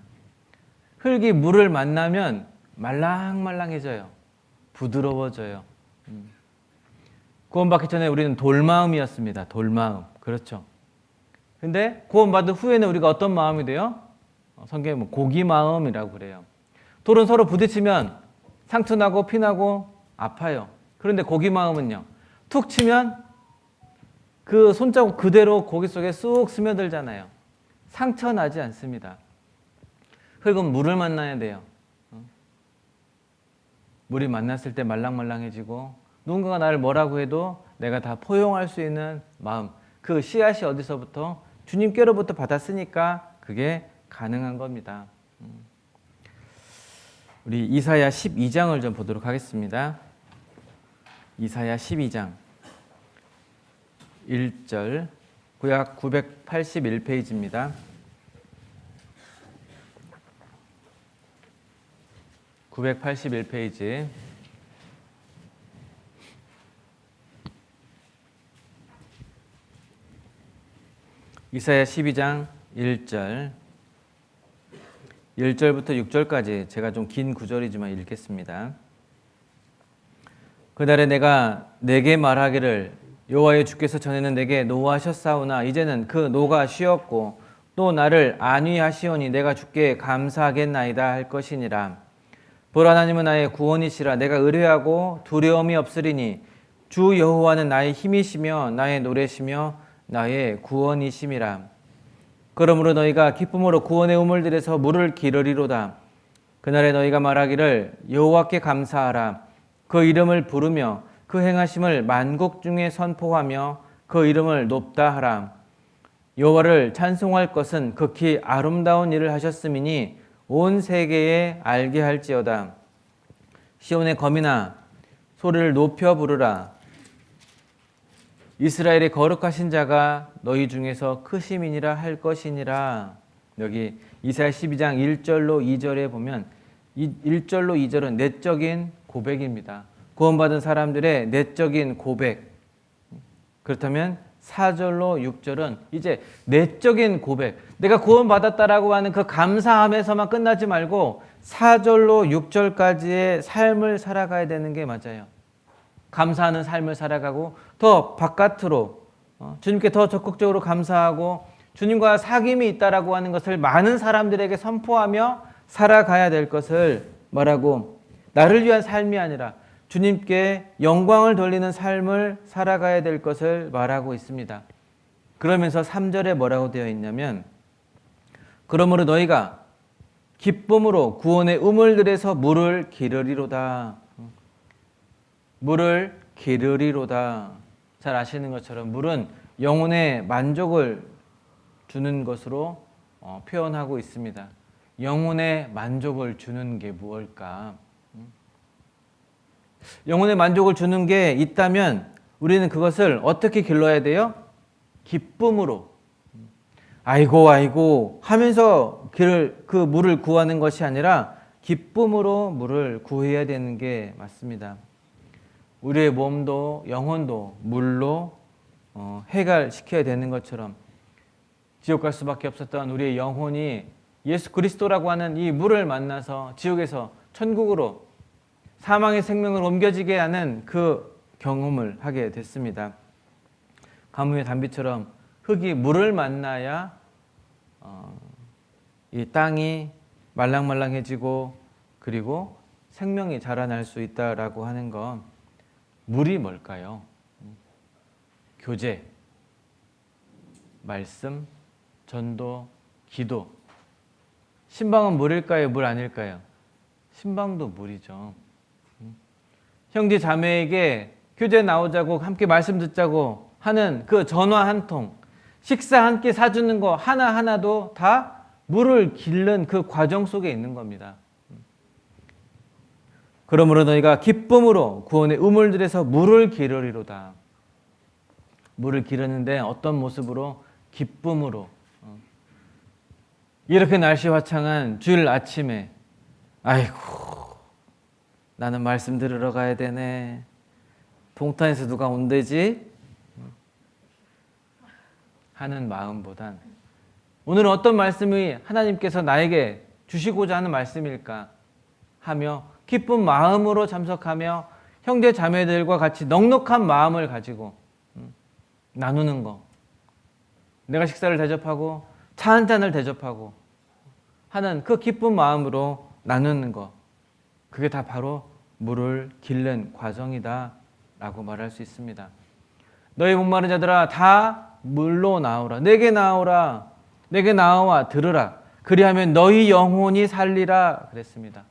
흙이 물을 만나면 말랑말랑해져요. 부드러워져요. 구원받기 전에 우리는 돌마음이었습니다. 돌마음. 그렇죠. 근데 구원받은 후에는 우리가 어떤 마음이 돼요? 성경에 고기 마음이라고 그래요. 돌은 서로 부딪히면 상처 나고 피나고 아파요. 그런데 고기 마음은요, 툭 치면 그 손자국 그대로 고기 속에 쑥 스며들잖아요. 상처 나지 않습니다. 흙은 물을 만나야 돼요. 물이 만났을 때 말랑말랑해지고 누군가가 나를 뭐라고 해도 내가 다 포용할 수 있는 마음, 그 씨앗이 어디서부터? 주님께로부터 받았으니까 그게 가능한 겁니다. 우리 이사야 12장을 좀 보도록 하겠습니다. 이사야 12장 1절, 구약 981페이지입니다. 981페이지. 이사야 12장 1절. 1절부터 6절까지 제가 좀 긴 구절이지만 읽겠습니다. 그날에 내가 내게 말하기를 여호와의 주께서 전에는 내게 노하셨사오나 이제는 그 노가 쉬었고 또 나를 안위하시오니 내가 주께 감사하겠나이다 할 것이니라. 보라 하나님은 나의 구원이시라. 내가 의뢰하고 두려움이 없으리니 주 여호와는 나의 힘이시며 나의 노래시며 나의 구원이심이라. 그러므로 너희가 기쁨으로 구원의 우물들에서 물을 기르리로다. 그날에 너희가 말하기를 여호와께 감사하라. 그 이름을 부르며 그 행하심을 만국 중에 선포하며 그 이름을 높다 하라. 여호와를 찬송할 것은 극히 아름다운 일을 하셨음이니 온 세계에 알게 할지어다. 시온의 거민아 소리를 높여 부르라. 이스라엘의 거룩하신 자가 너희 중에서 크심이니라 할 것이니라. 여기 이사야 12장 1절로 2절에 보면 1절로 2절은 내적인 고백입니다. 구원받은 사람들의 내적인 고백. 그렇다면 4절로 6절은 이제 내적인 고백. 내가 구원받았다라고 하는 그 감사함에서만 끝나지 말고 4절로 6절까지의 삶을 살아가야 되는 게 맞아요. 감사하는 삶을 살아가고 더 바깥으로 주님께 더 적극적으로 감사하고 주님과 사귐이 있다라고 하는 것을 많은 사람들에게 선포하며 살아가야 될 것을 말하고 나를 위한 삶이 아니라 주님께 영광을 돌리는 삶을 살아가야 될 것을 말하고 있습니다. 그러면서 3절에 뭐라고 되어 있냐면 그러므로 너희가 기쁨으로 구원의 우물들에서 물을 기르리로다. 물을 기르리로다. 잘 아시는 것처럼 물은 영혼의 만족을 주는 것으로 표현하고 있습니다. 영혼의 만족을 주는 게 무엇일까? 영혼의 만족을 주는 게 있다면 우리는 그것을 어떻게 길러야 돼요? 기쁨으로. 아이고 아이고 하면서 그 물을 구하는 것이 아니라 기쁨으로 물을 구해야 되는 게 맞습니다. 우리의 몸도 영혼도 물로 해결시켜야 되는 것처럼 지옥 갈 수밖에 없었던 우리의 영혼이 예수 그리스도라고 하는 이 물을 만나서 지옥에서 천국으로 사망의 생명을 옮겨지게 하는 그 경험을 하게 됐습니다. 가뭄의 단비처럼 흙이 물을 만나야 이 땅이 말랑말랑해지고 그리고 생명이 자라날 수 있다라고 하는 건 물이 뭘까요? 교제, 말씀, 전도, 기도. 신방은 물일까요? 물 아닐까요? 신방도 물이죠. 형제 자매에게 교제 나오자고 함께 말씀 듣자고 하는 그 전화 한 통, 식사 한 끼 사주는 거 하나하나도 다 물을 기른 그 과정 속에 있는 겁니다. 그러므로 너희가 기쁨으로 구원의 우물들에서 물을 기르리로다. 물을 기르는데 어떤 모습으로? 기쁨으로. 이렇게 날씨 화창한 주일 아침에 아이고 나는 말씀 들으러 가야 되네. 동탄에서 누가 온대지? 하는 마음보단 오늘은 어떤 말씀이 하나님께서 나에게 주시고자 하는 말씀일까 하며 기쁜 마음으로 참석하며 형제 자매들과 같이 넉넉한 마음을 가지고 나누는 거. 내가 식사를 대접하고 차 한 잔을 대접하고 하는 그 기쁜 마음으로 나누는 거. 그게 다 바로 물을 기른 과정이다 라고 말할 수 있습니다. 너희 목마른 자들아 다 물로 나오라. 내게 나오라. 내게 나와 들으라. 그리하면 너희 영혼이 살리라 그랬습니다.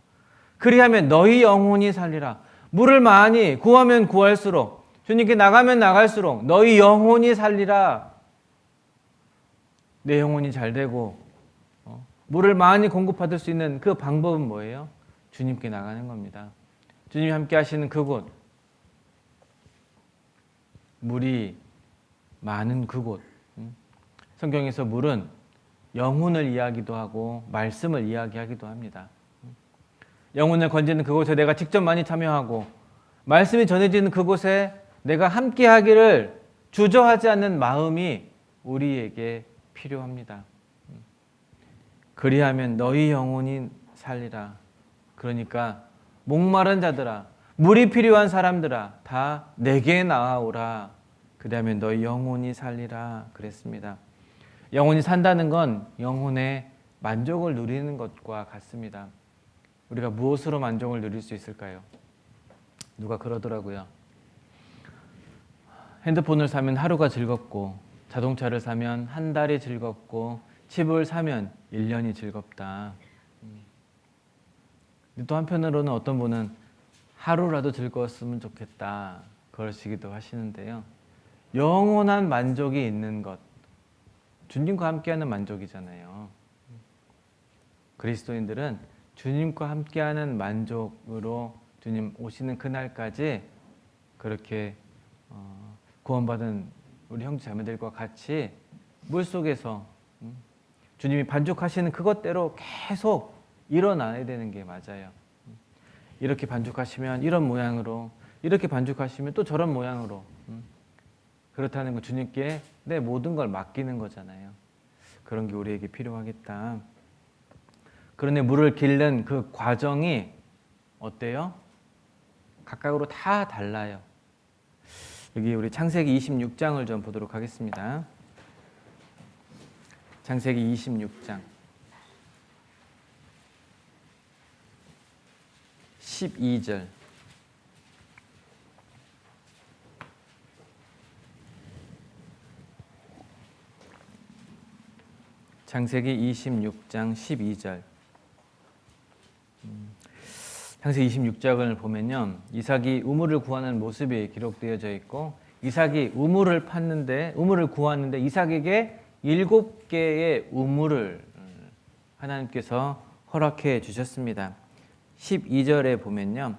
그리하면 너희 영혼이 살리라. 물을 많이 구하면 구할수록 주님께 나가면 나갈수록 너희 영혼이 살리라. 내 영혼이 잘 되고 물을 많이 공급받을 수 있는 그 방법은 뭐예요? 주님께 나가는 겁니다. 주님이 함께 하시는 그곳, 물이 많은 그곳. 성경에서 물은 영혼을 이야기도 하고 말씀을 이야기하기도 합니다. 영혼을 건지는 그곳에 내가 직접 많이 참여하고 말씀이 전해지는 그곳에 내가 함께 하기를 주저하지 않는 마음이 우리에게 필요합니다. 그리하면 너희 영혼이 살리라. 그러니까 목마른 자들아, 물이 필요한 사람들아 다 내게 나아오라. 그다음에 너희 영혼이 살리라 그랬습니다. 영혼이 산다는 건 영혼의 만족을 누리는 것과 같습니다. 우리가 무엇으로 만족을 누릴 수 있을까요? 누가 그러더라고요. 핸드폰을 사면 하루가 즐겁고 자동차를 사면 한 달이 즐겁고 집을 사면 1년이 즐겁다. 또 한편으로는 어떤 분은 하루라도 즐거웠으면 좋겠다 그러시기도 하시는데요. 영원한 만족이 있는 것, 주님과 함께하는 만족이잖아요. 그리스도인들은 주님과 함께하는 만족으로 주님 오시는 그날까지 그렇게 구원받은 우리 형제 자매들과 같이 물속에서 주님이 반죽하시는 그것대로 계속 일어나야 되는 게 맞아요. 이렇게 반죽하시면 이런 모양으로, 이렇게 반죽하시면 또 저런 모양으로. 그렇다는 건 주님께 내 모든 걸 맡기는 거잖아요. 그런 게 우리에게 필요하겠다. 그런데 물을 기른 그 과정이 어때요? 각각으로 다 달라요. 여기 우리 창세기 26장을 좀 보도록 하겠습니다. 창세기 26장 12절. 창세기 26장 12절. 창세기 26장을 보면요, 이삭이 우물을 구하는 모습이 기록되어져 있고, 이삭이 우물을 구하는데 이삭에게 7개의 우물을 하나님께서 허락해 주셨습니다. 12절에 보면요,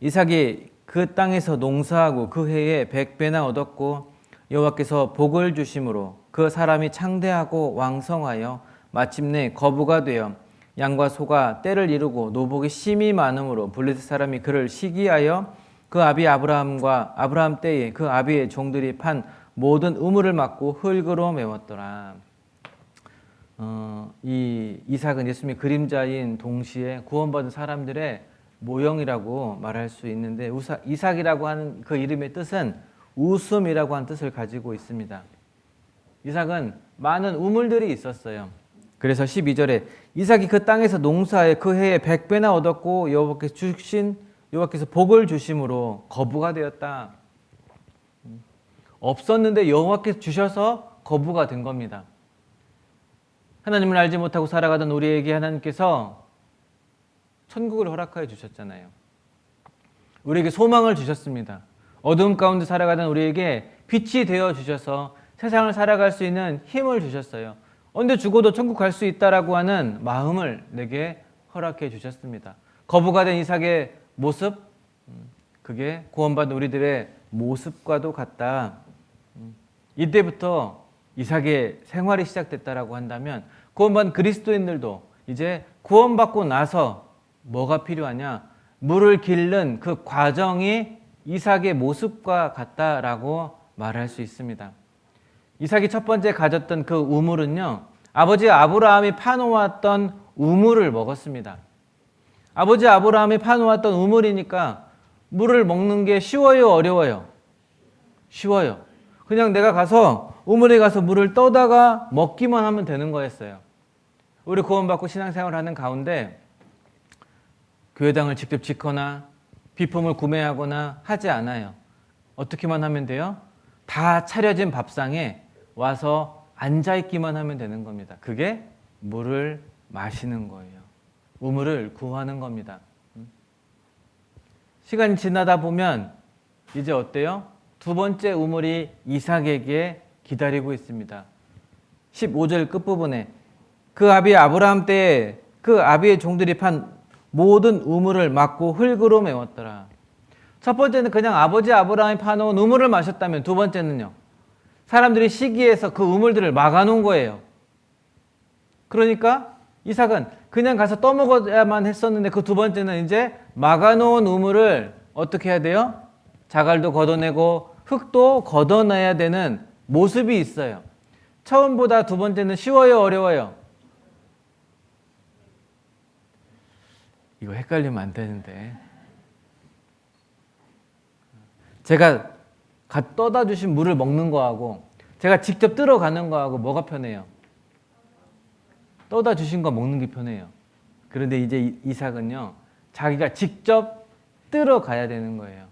이삭이 그 땅에서 농사하고 그 해에 100배나 얻었고 여호와께서 복을 주심으로 그 사람이 창대하고 왕성하여 마침내 거부가 되어 양과 소가 떼를 이루고 노복이 심히 많음으로 블레셋 사람이 그를 시기하여 그 아비 아브라함 때에 그 아비의 종들이 판 모든 우물을 막고 흙으로 메웠더라. 이 이삭은 예수님의 그림자인 동시에 구원받은 사람들의 모형이라고 말할 수 있는데, 이삭이라고 하는 그 이름의 뜻은 웃음이라고 하는 뜻을 가지고 있습니다. 이삭은 많은 우물들이 있었어요. 그래서 12절에 이삭이 그 땅에서 농사에 그 해에 100배나 얻었고 여호와께서 복을 주심으로 거부가 되었다. 없었는데 여호와께서 주셔서 거부가 된 겁니다. 하나님을 알지 못하고 살아가던 우리에게 하나님께서 천국을 허락하여 주셨잖아요. 우리에게 소망을 주셨습니다. 어두움 가운데 살아가던 우리에게 빛이 되어 주셔서 세상을 살아갈 수 있는 힘을 주셨어요. 언제 죽어도 천국 갈 수 있다라고 하는 마음을 내게 허락해 주셨습니다. 거부가 된 이삭의 모습, 그게 구원받은 우리들의 모습과도 같다. 이때부터 이삭의 생활이 시작됐다라고 한다면 구원받은 그리스도인들도 이제 구원받고 나서 뭐가 필요하냐? 물을 기른 그 과정이 이삭의 모습과 같다라고 말할 수 있습니다. 이삭이 첫 번째 가졌던 그 우물은요, 아버지 아브라함이 파놓았던 우물을 먹었습니다. 아버지 아브라함이 파놓았던 우물이니까 물을 먹는 게 쉬워요, 어려워요? 쉬워요. 그냥 내가 가서 우물에 가서 물을 떠다가 먹기만 하면 되는 거였어요. 우리 구원받고 신앙생활하는 가운데 교회당을 직접 짓거나 비품을 구매하거나 하지 않아요. 어떻게만 하면 돼요? 다 차려진 밥상에 와서 앉아있기만 하면 되는 겁니다. 그게 물을 마시는 거예요. 우물을 구하는 겁니다. 시간이 지나다 보면 이제 어때요? 두 번째 우물이 이삭에게 기다리고 있습니다. 15절 끝부분에 그 아비 아브라함 때에 그 아비의 종들이 판 모든 우물을 막고 흙으로 메웠더라. 첫 번째는 그냥 아버지 아브라함이 파놓은 우물을 마셨다면, 두 번째는요, 사람들이 시기해서 그 우물들을 막아놓은 거예요. 그러니까 이삭은 그냥 가서 떠먹어야만 했었는데, 그 두 번째는 이제 막아놓은 우물을 어떻게 해야 돼요? 자갈도 걷어내고 흙도 걷어내야 되는 모습이 있어요. 처음보다 두 번째는 쉬워요, 어려워요? 이거 헷갈리면 안 되는데. 제가 떠다 주신 물을 먹는 거하고 제가 직접 들어가는 거하고 뭐가 편해요? 떠다 주신 거 먹는 게 편해요. 그런데 이제 이삭은요, 자기가 직접 들어가야 되는 거예요.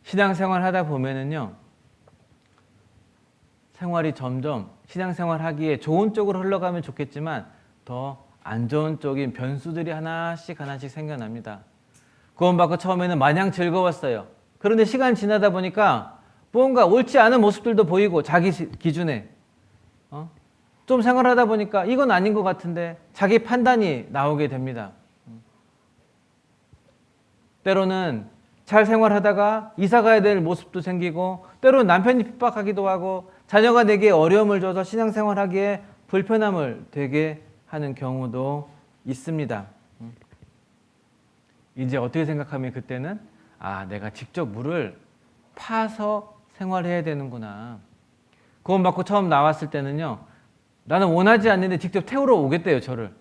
신앙생활 하다 보면은요, 생활이 점점 신앙생활 하기에 좋은 쪽으로 흘러가면 좋겠지만 더 안 좋은 쪽인 변수들이 하나씩 생겨납니다. 구원받고 처음에는 마냥 즐거웠어요. 그런데 시간이 지나다 보니까 뭔가 옳지 않은 모습들도 보이고, 자기 기준에 좀 생활하다 보니까 이건 아닌 것 같은데 자기 판단이 나오게 됩니다. 때로는 잘 생활하다가 이사 가야 될 모습도 생기고, 때로는 남편이 핍박하기도 하고, 자녀가 내게 어려움을 줘서 신앙생활하기에 불편함을 되게 하는 경우도 있습니다. 이제 어떻게 생각하면 그때는 내가 직접 물을 파서 생활해야 되는구나. 구원받고 처음 나왔을 때는요, 나는 원하지 않는데 직접 태우러 오겠대요, 저를.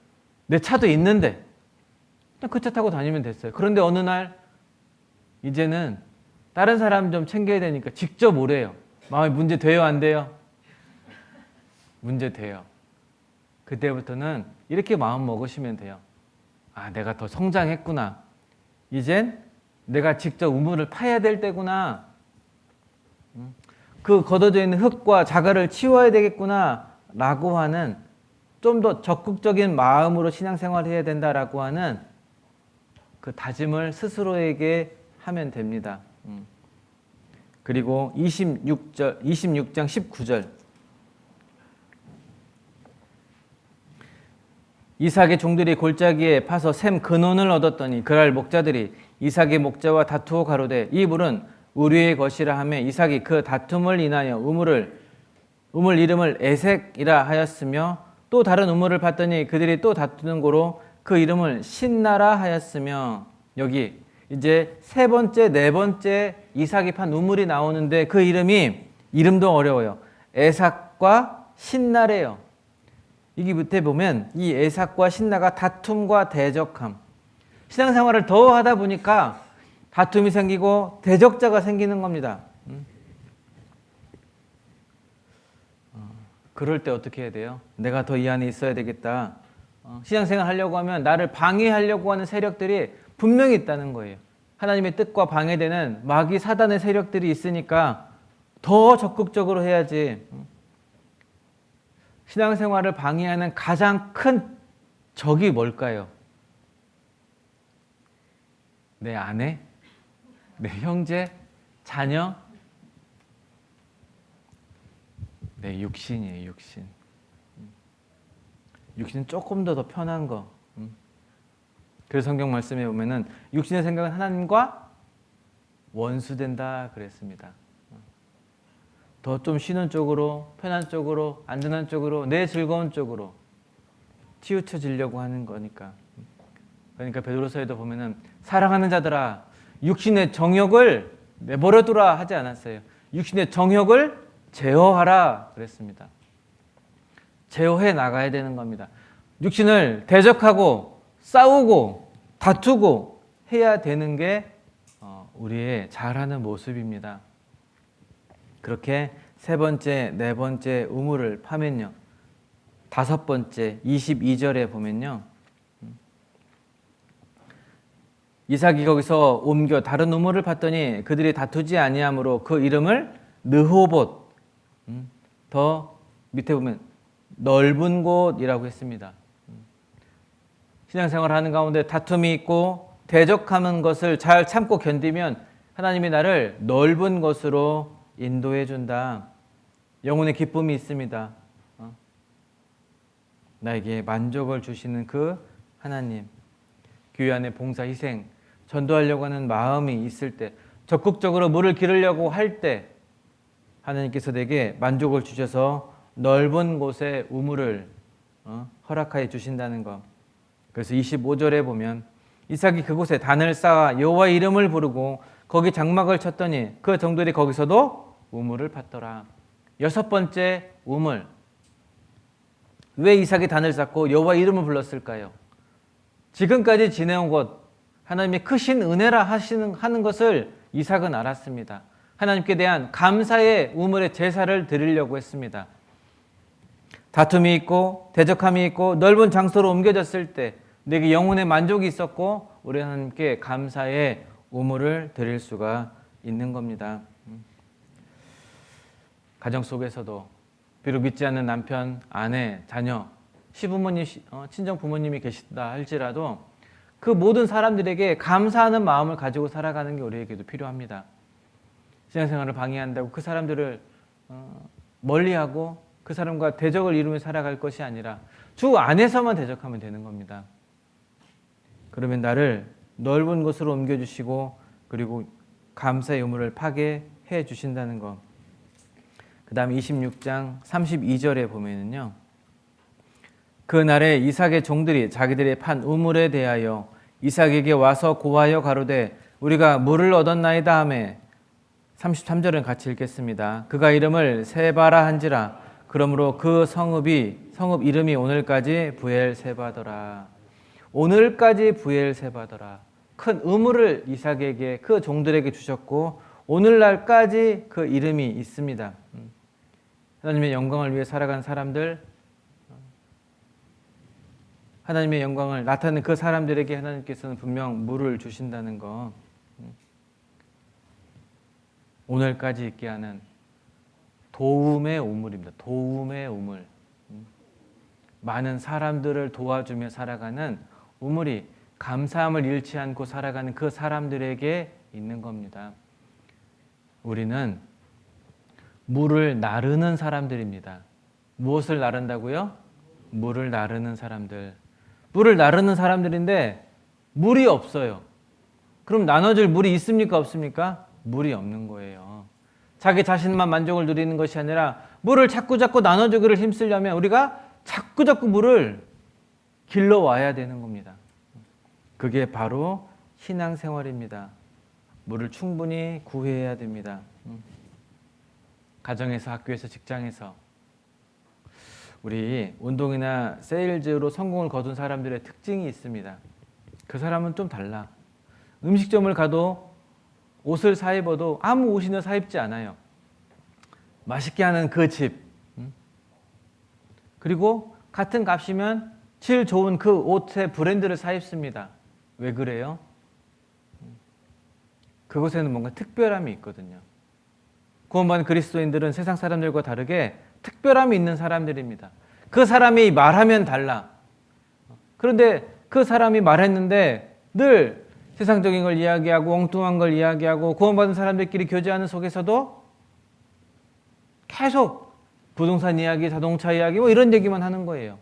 내 차도 있는데 그 차 타고 다니면 됐어요. 그런데 어느 날 이제는 다른 사람 좀 챙겨야 되니까 직접 오래요. 마음이 문제 돼요, 안 돼요? 문제 돼요. 그때부터는 이렇게 마음 먹으시면 돼요. 내가 더 성장했구나. 이젠 내가 직접 우물을 파야 될 때구나. 그 걷어져 있는 흙과 자갈을 치워야 되겠구나 라고 하는, 좀 더 적극적인 마음으로 신앙생활을 해야 된다라고 하는 그 다짐을 스스로에게 하면 됩니다. 그리고 26장 19절, 이삭의 종들이 골짜기에 파서 샘 근원을 얻었더니 그날 목자들이 이삭의 목자와 다투어 가로되 이 물은 우리의 것이라 하며 이삭이 그 다툼을 인하여 우물 이름을 에색이라 하였으며, 또 다른 우물을 봤더니 그들이 또 다투는 고로 그 이름을 신나라 하였으며. 여기 이제 세 번째, 네 번째 이삭이 판 우물이 나오는데 그 이름도 어려워요. 에삭과 신나래요. 이게 밑에 보면 이 에삭과 신나가 다툼과 대적함. 신앙생활을 더 하다 보니까 다툼이 생기고 대적자가 생기는 겁니다. 그럴 때 어떻게 해야 돼요? 내가 더 이 안에 있어야 되겠다. 신앙생활 하려고 하면 나를 방해하려고 하는 세력들이 분명히 있다는 거예요. 하나님의 뜻과 방해되는 마귀 사단의 세력들이 있으니까 더 적극적으로 해야지. 신앙생활을 방해하는 가장 큰 적이 뭘까요? 내 아내? 내 형제? 자녀? 내 육신이에요, 육신. 육신은 조금 더 편한 거. 그래서 성경 말씀에 보면은 육신의 생각은 하나님과 원수된다 그랬습니다. 더 좀 쉬는 쪽으로, 편한 쪽으로, 안전한 쪽으로, 내 즐거운 쪽으로 치우쳐지려고 하는 거니까. 그러니까 베드로서에도 보면은 사랑하는 자들아 육신의 정욕을 내버려두라 하지 않았어요. 육신의 정욕을 제어하라 그랬습니다. 제어해 나가야 되는 겁니다. 육신을 대적하고 싸우고 다투고 해야 되는 게 우리의 잘하는 모습입니다. 그렇게 세 번째, 네 번째 우물을 파면요. 다섯 번째 22절에 보면요. 이삭이 거기서 옮겨 다른 우물을 팠더니 그들이 다투지 아니하므로 그 이름을 르호봇, 더 밑에 보면 넓은 곳이라고 했습니다. 신앙생활 하는 가운데 다툼이 있고 대적하는 것을 잘 참고 견디면 하나님이 나를 넓은 곳으로 인도해 준다. 영혼의 기쁨이 있습니다. 나에게 만족을 주시는 그 하나님, 교회 안에 봉사, 희생, 전도하려고 하는 마음이 있을 때, 적극적으로 물을 기르려고 할 때 하나님께서 내게 만족을 주셔서 넓은 곳에 우물을 허락하여 주신다는 것. 그래서 25절에 보면 이삭이 그곳에 단을 쌓아 여호와의 이름을 부르고 거기 장막을 쳤더니 그 종들이 거기서도 우물을 팠더라. 여섯 번째 우물. 왜 이삭이 단을 쌓고 여호와의 이름을 불렀을까요? 지금까지 지내온 것, 하나님의 크신 은혜라 하는 것을 이삭은 알았습니다. 하나님께 대한 감사의 우물의 제사를 드리려고 했습니다. 다툼이 있고 대적함이 있고 넓은 장소로 옮겨졌을 때 내게 영혼의 만족이 있었고 우리 하나님께 감사의 우물을 드릴 수가 있는 겁니다. 가정 속에서도 비록 믿지 않는 남편, 아내, 자녀, 시부모님, 친정 부모님이 계시다 할지라도 그 모든 사람들에게 감사하는 마음을 가지고 살아가는 게 우리에게도 필요합니다. 신앙생활을 방해한다고 그 사람들을 멀리하고 그 사람과 대적을 이루며 살아갈 것이 아니라 주 안에서만 대적하면 되는 겁니다. 그러면 나를 넓은 곳으로 옮겨주시고 그리고 감사의 우물을 파게 해 주신다는 것. 그 다음 26장 32절에 보면은요. 그날에 이삭의 종들이 자기들의 판 우물에 대하여 이삭에게 와서 고하여 가로되 우리가 물을 얻었나이다 하매 33절은 같이 읽겠습니다. 그가 이름을 세바라 한지라 그러므로 그 성읍 이름이 오늘까지 부엘세바더라. 오늘까지 부엘세바더라. 큰 우물을 이삭에게 그 종들에게 주셨고 오늘날까지 그 이름이 있습니다. 하나님의 영광을 위해 살아간 사람들, 하나님의 영광을 나타내는 그 사람들에게 하나님께서는 분명 물을 주신다는 것. 오늘까지 있게 하는 도움의 우물입니다. 도움의 우물. 많은 사람들을 도와주며 살아가는 우물이 감사함을 잃지 않고 살아가는 그 사람들에게 있는 겁니다. 우리는 물을 나르는 사람들입니다. 무엇을 나른다고요? 물을 나르는 사람들. 물을 나르는 사람들인데 물이 없어요. 그럼 나눠줄 물이 있습니까? 없습니까? 물이 없는 거예요. 자기 자신만 만족을 누리는 것이 아니라 물을 자꾸 나눠주기를 힘쓰려면 우리가 자꾸 물을 길러와야 되는 겁니다. 그게 바로 신앙생활입니다. 물을 충분히 구해야 됩니다. 가정에서, 학교에서, 직장에서 우리 운동이나 세일즈로 성공을 거둔 사람들의 특징이 있습니다. 그 사람은 좀 달라. 음식점을 가도 옷을 사 입어도 아무 옷이나 사 입지 않아요. 맛있게 하는 그 집. 그리고 같은 값이면 질 좋은 그 옷의 브랜드를 사 입습니다. 왜 그래요? 그곳에는 뭔가 특별함이 있거든요. 구원받은 그리스도인들은 세상 사람들과 다르게 특별함이 있는 사람들입니다. 그 사람이 말하면 달라. 그런데 그 사람이 말했는데 늘 세상적인 걸 이야기하고 엉뚱한 걸 이야기하고 구원받은 사람들끼리 교제하는 속에서도 계속 부동산 이야기, 자동차 이야기 뭐 이런 얘기만 하는 거예요.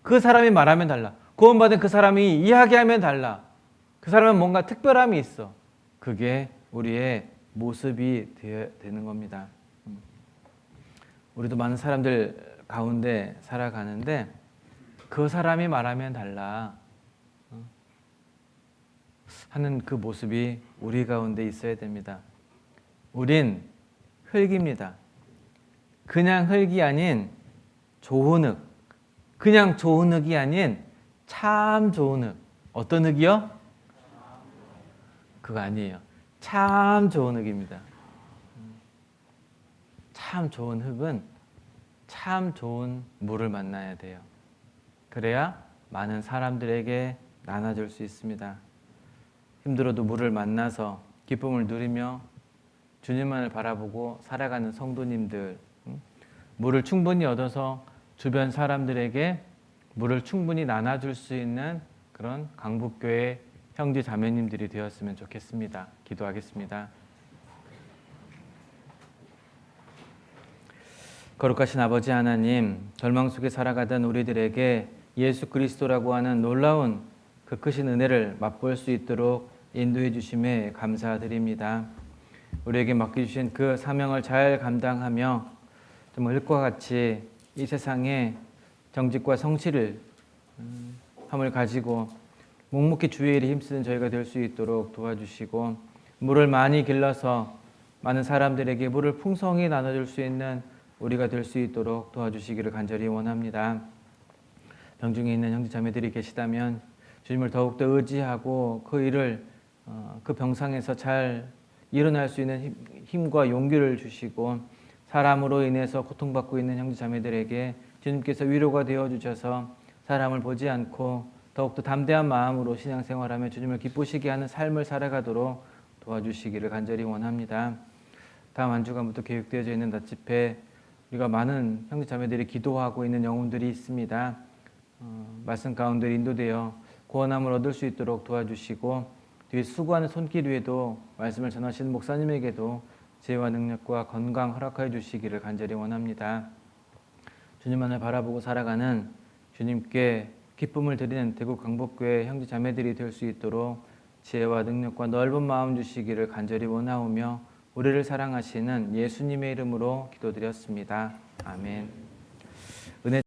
그 사람이 말하면 달라. 구원받은 그 사람이 이야기하면 달라. 그 사람은 뭔가 특별함이 있어. 그게 우리의 모습이 되는 겁니다. 우리도 많은 사람들 가운데 살아가는데 그 사람이 말하면 달라 하는 그 모습이 우리 가운데 있어야 됩니다. 우린 흙입니다. 그냥 흙이 아닌 좋은 흙. 그냥 좋은 흙이 아닌 참 좋은 흙. 어떤 흙이요? 그거 아니에요. 참 좋은 흙입니다. 참 좋은 흙은 참 좋은 물을 만나야 돼요. 그래야 많은 사람들에게 나눠줄 수 있습니다. 힘들어도 물을 만나서 기쁨을 누리며 주님만을 바라보고 살아가는 성도님들, 물을 충분히 얻어서 주변 사람들에게 물을 충분히 나눠줄 수 있는 그런 강북교회 형제 자매님들이 되었으면 좋겠습니다. 기도하겠습니다. 거룩하신 아버지 하나님, 절망 속에 살아가던 우리들에게 예수 그리스도라고 하는 놀라운 그 크신 은혜를 맛볼 수 있도록 인도해 주심에 감사드립니다. 우리에게 맡겨주신 그 사명을 잘 감당하며 정말 흙과 같이 이 세상에 정직과 성실을 함을 가지고 묵묵히 주의 일에 힘쓰는 저희가 될 수 있도록 도와주시고, 물을 많이 길러서 많은 사람들에게 물을 풍성히 나눠줄 수 있는 우리가 될 수 있도록 도와주시기를 간절히 원합니다. 병중에 있는 형제 자매들이 계시다면 주님을 더욱더 의지하고 그 일을 그 병상에서 잘 일어날 수 있는 힘과 용기를 주시고, 사람으로 인해서 고통받고 있는 형제 자매들에게 주님께서 위로가 되어 주셔서 사람을 보지 않고 더욱더 담대한 마음으로 신앙생활하며 주님을 기쁘시게 하는 삶을 살아가도록 도와주시기를 간절히 원합니다. 다음 한 주간부터 계획되어져 있는 낮집회, 우리가 많은 형제 자매들이 기도하고 있는 영혼들이 있습니다. 말씀 가운데 인도되어 구원함을 얻을 수 있도록 도와주시고, 뒤에 수고하는 손길 위에도 말씀을 전하시는 목사님에게도 지혜와 능력과 건강 허락하여 주시기를 간절히 원합니다. 주님만을 바라보고 살아가는, 주님께 기쁨을 드리는 대구 강북교회 형제 자매들이 될 수 있도록 지혜와 능력과 넓은 마음 주시기를 간절히 원하오며, 우리를 사랑하시는 예수님의 이름으로 기도드렸습니다. 아멘.